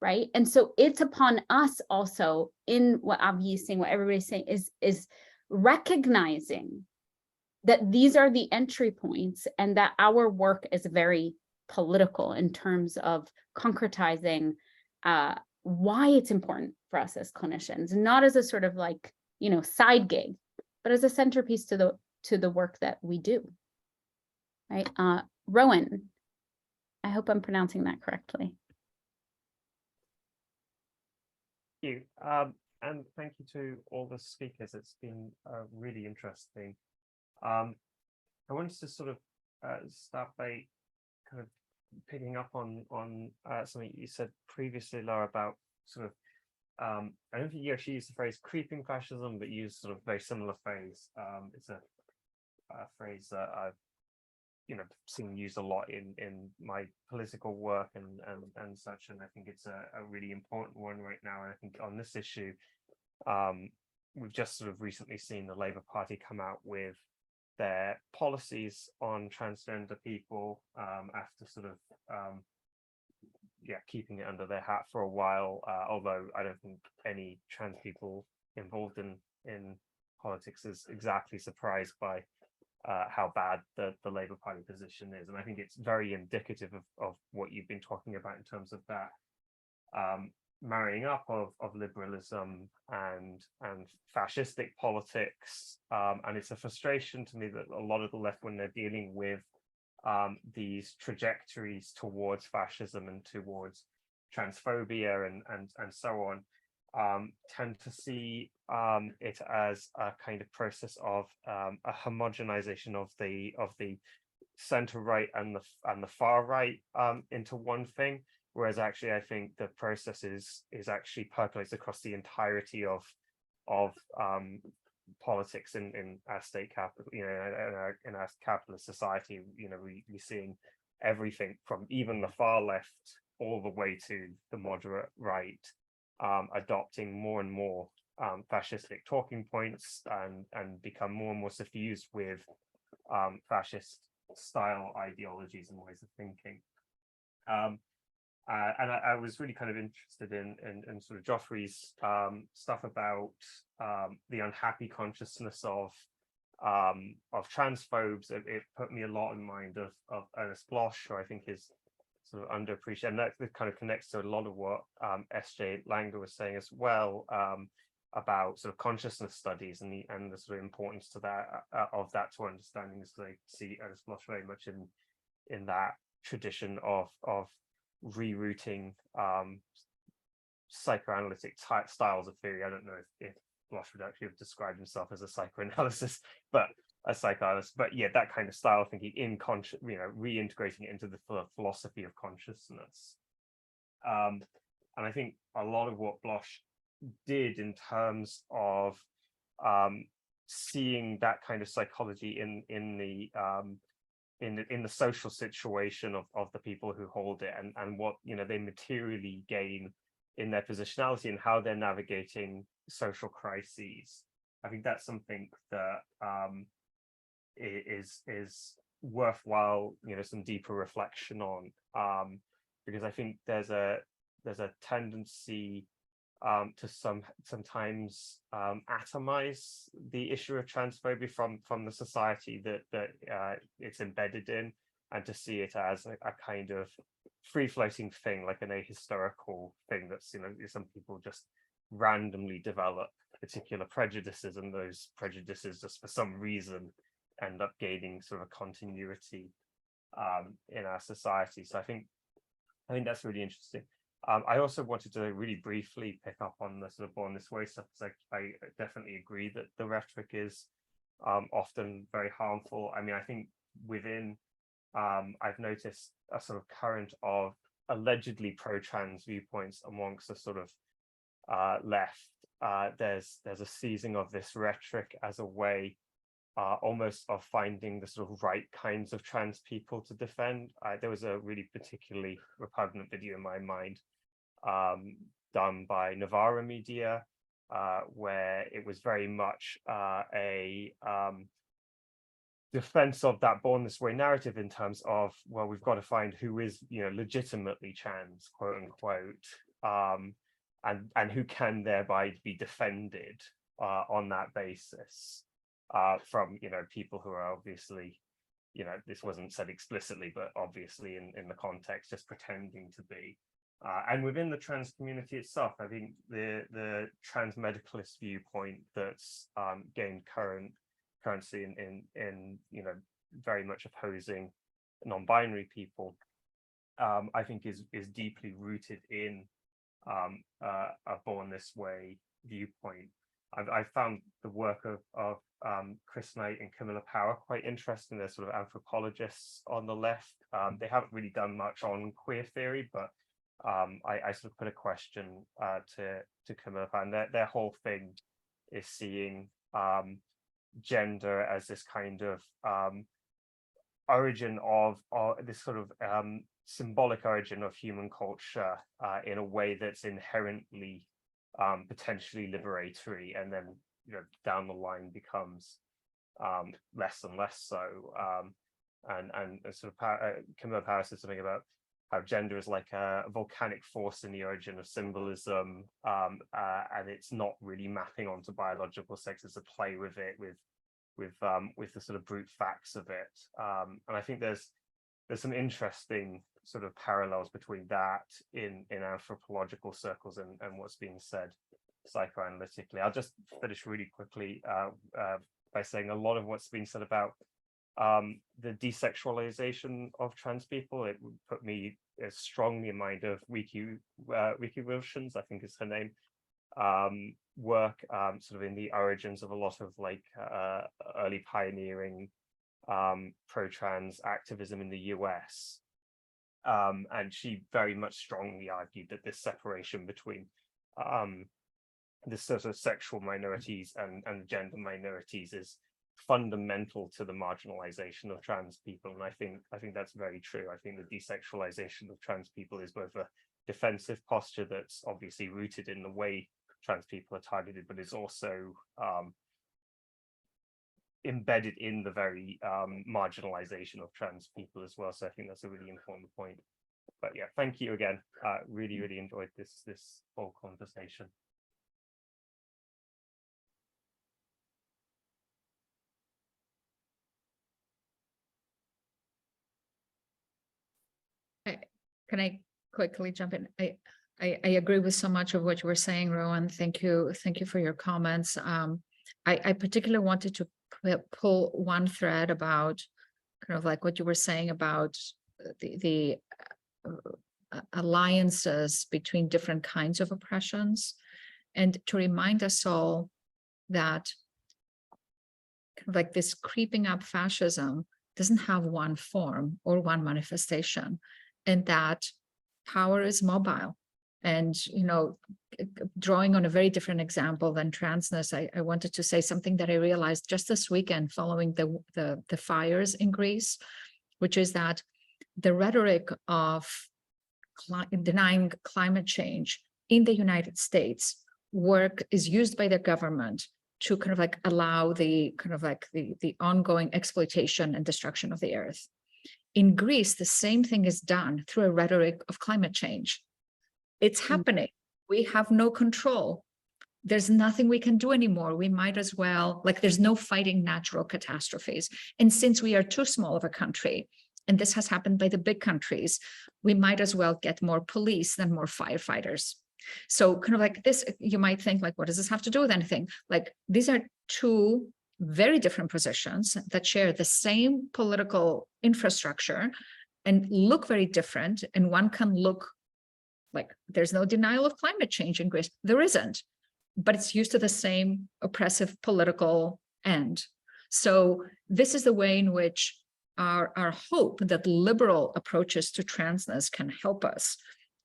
right? And so it's upon us also, in what Avi is saying, what everybody's saying, is recognizing that these are the entry points and that our work is very political in terms of concretizing why it's important for us as clinicians, not as a sort of like, you know, side gig, but as a centerpiece to the work that we do. Right, Rowan, I hope I'm pronouncing that correctly. Thank you, and thank you to all the speakers. It's been really interesting. I wanted to sort of start by kind of picking up on something you said previously, Laura, about sort of I don't think you actually used the phrase creeping fascism, but used sort of very similar phrase. It's a phrase that I've seen used a lot in my political work and such, and I think it's a really important one right now. And I think on this issue, we've just sort of recently seen the Labour Party come out with their policies on transgender people after sort of keeping it under their hat for a while, although I don't think any trans people involved in politics is exactly surprised by how bad the Labour Party position is. And I think it's very indicative of what you've been talking about in terms of that marrying up of liberalism and fascistic politics. And it's a frustration to me that a lot of the left, when they're dealing with these trajectories towards fascism and towards transphobia and so on, tend to see it as a kind of process of a homogenization of the center right and the far right into one thing, whereas actually I think the process is actually percolates across the entirety of politics in our state capital, in our capitalist society. We're seeing everything from even the far left all the way to the moderate right adopting more and more fascistic talking points and become more and more suffused with fascist style ideologies and ways of thinking. And I was really kind of interested in sort of Joffrey's stuff about the unhappy consciousness of transphobes. It put me a lot in mind of Ernest Bloch, who I think is sort of underappreciated, and that kind of connects to a lot of what S.J. Langer was saying as well, about sort of consciousness studies and the sort of importance to that of that to understanding. So I see Ernest Bloch very much in that tradition of rerouting psychoanalytic styles of theory. I don't know if Bloch would actually have described himself as a psychoanalyst, but psychoanalyst, but yeah, that kind of style of thinking in conscious, reintegrating it into the philosophy of consciousness. And I think a lot of what Bloch did in terms of seeing that kind of psychology in the social situation of the people who hold it, and what they materially gain in their positionality and how they're navigating social crises. I think that's something that is worthwhile, some deeper reflection on, because I think there's a tendency to sometimes atomize the issue of transphobia from the society that it's embedded in, and to see it as a kind of free-floating thing, like an ahistorical thing that's some people just randomly develop particular prejudices, and those prejudices just for some reason end up gaining sort of a continuity in our society. So I think that's really interesting. I also wanted to really briefly pick up on the sort of Born This Way stuff, because I definitely agree that the rhetoric is often very harmful. I mean, I think within, I've noticed a sort of current of allegedly pro-trans viewpoints amongst the sort of left. There's a seizing of this rhetoric as a way almost of finding the sort of right kinds of trans people to defend. There was a really particularly repugnant video in my mind done by Novara Media, where it was very much a defense of that Born This Way narrative, in terms of, well, we've got to find who is legitimately trans, quote unquote, and who can thereby be defended on that basis. From people who are obviously, this wasn't said explicitly, but obviously in the context, just pretending to be. And within the trans community itself, I think the trans medicalist viewpoint that's gained currency in very much opposing non-binary people, I think is deeply rooted in a Born This Way viewpoint. I found the work of Chris Knight and Camilla Power quite interesting. They're sort of anthropologists on the left. They haven't really done much on queer theory, but I sort of put a question to Camilla Power, and their whole thing is seeing gender as this kind of origin of this sort of symbolic origin of human culture in a way that's inherently potentially liberatory, and then down the line becomes less and less so. And sort of Camilla Power said something about how gender is like a volcanic force in the origin of symbolism, and it's not really mapping onto biological sex. It's a play with it, with the sort of brute facts of it. And I think there's some interesting sort of parallels between that in anthropological circles and what's being said psychoanalytically. I'll just finish really quickly by saying a lot of what's been said about the desexualization of trans people, it would put me strongly in mind of Wiki Wilson's, I think is her name, work sort of in the origins of a lot of like early pioneering pro-trans activism in the US. And she very much strongly argued that this separation between this sort of sexual minorities and gender minorities is fundamental to the marginalization of trans people. And I think that's very true. I think the desexualization of trans people is both a defensive posture that's obviously rooted in the way trans people are targeted, but it's also embedded in the very marginalization of trans people as well. So I think that's a really important point. But yeah, thank you again. Really enjoyed this whole conversation. Can I quickly jump in? I agree with so much of what you were saying, Rowan. Thank you for your comments. I particularly wanted to pull one thread about kind of like what you were saying about the alliances between different kinds of oppressions, and to remind us all that kind of like this creeping up fascism doesn't have one form or one manifestation, and that power is mobile. And, you know, drawing on a very different example than transness, I wanted to say something that I realized just this weekend following the fires in Greece, which is that the rhetoric of denying climate change in the United States is used by the government to kind of like allow the kind of like the ongoing exploitation and destruction of the earth. In Greece, the same thing is done through a rhetoric of climate change. It's happening. We have no control. There's nothing we can do anymore. We might as well, like, there's no fighting natural catastrophes. And since we are too small of a country, and this has happened by the big countries, we might as well get more police than more firefighters. So kind of like this, you might think like, what does this have to do with anything? Like, these are two very different positions that share the same political infrastructure and look very different. And one can look like there's no denial of climate change in Greece. There isn't, but it's used to the same oppressive political end. So this is the way in which our hope that liberal approaches to transness can help us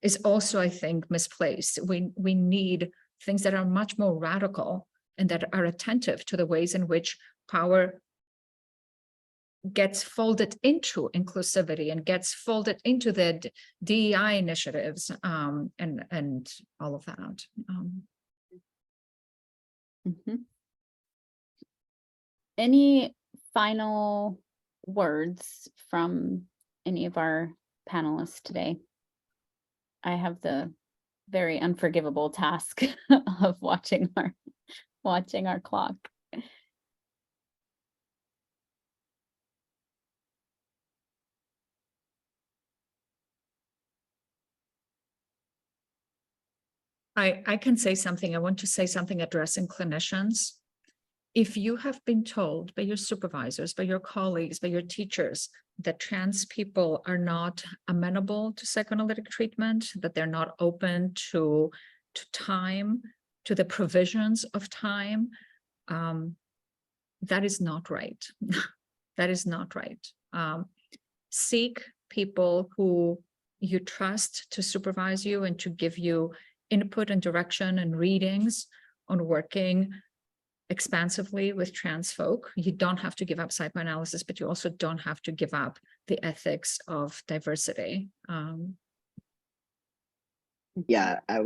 is also, I think, misplaced. We need things that are much more radical and that are attentive to the ways in which power gets folded into inclusivity and gets folded into the DEI initiatives and all of that. Any final words from any of our panelists today? I have the very unforgivable task of watching our clock. I can say something. I want to say something addressing clinicians. If you have been told by your supervisors, by your colleagues, by your teachers that trans people are not amenable to psychoanalytic treatment, that they're not open to time, to the provisions of time, that is not right. That is not right. Seek people who you trust to supervise you and to give you input and direction and readings on working expansively with trans folk. You don't have to give up psychoanalysis, but you also don't have to give up the ethics of diversity. Yeah, I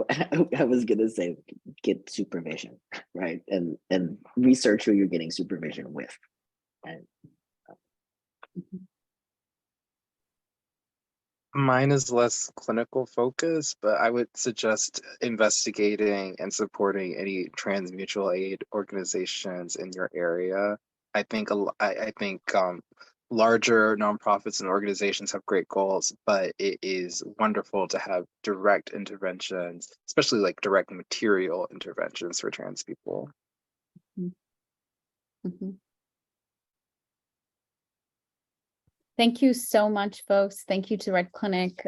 was gonna say get supervision, right? And research who you're getting supervision with. And Mine is less clinical focus, but I would suggest investigating and supporting any trans mutual aid organizations in your area. I think larger nonprofits and organizations have great goals, but it is wonderful to have direct interventions, especially like direct material interventions for trans people. Thank you so much, folks. Thank you to Red Clinic.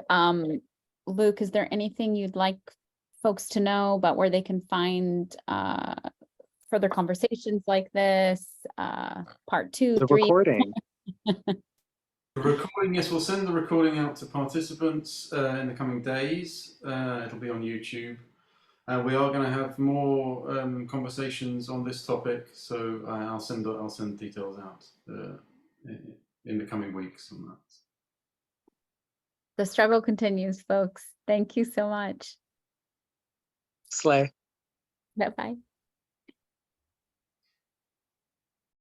Luke, is there anything you'd like folks to know about where they can find further conversations like this? Part 2, The 3. recording. The recording, yes, we'll send the recording out to participants in the coming days. It'll be on YouTube. We are going to have more conversations on this topic, so I'll send details out in the coming weeks on that. The struggle continues, folks. Thank you so much. Slay. Bye-bye.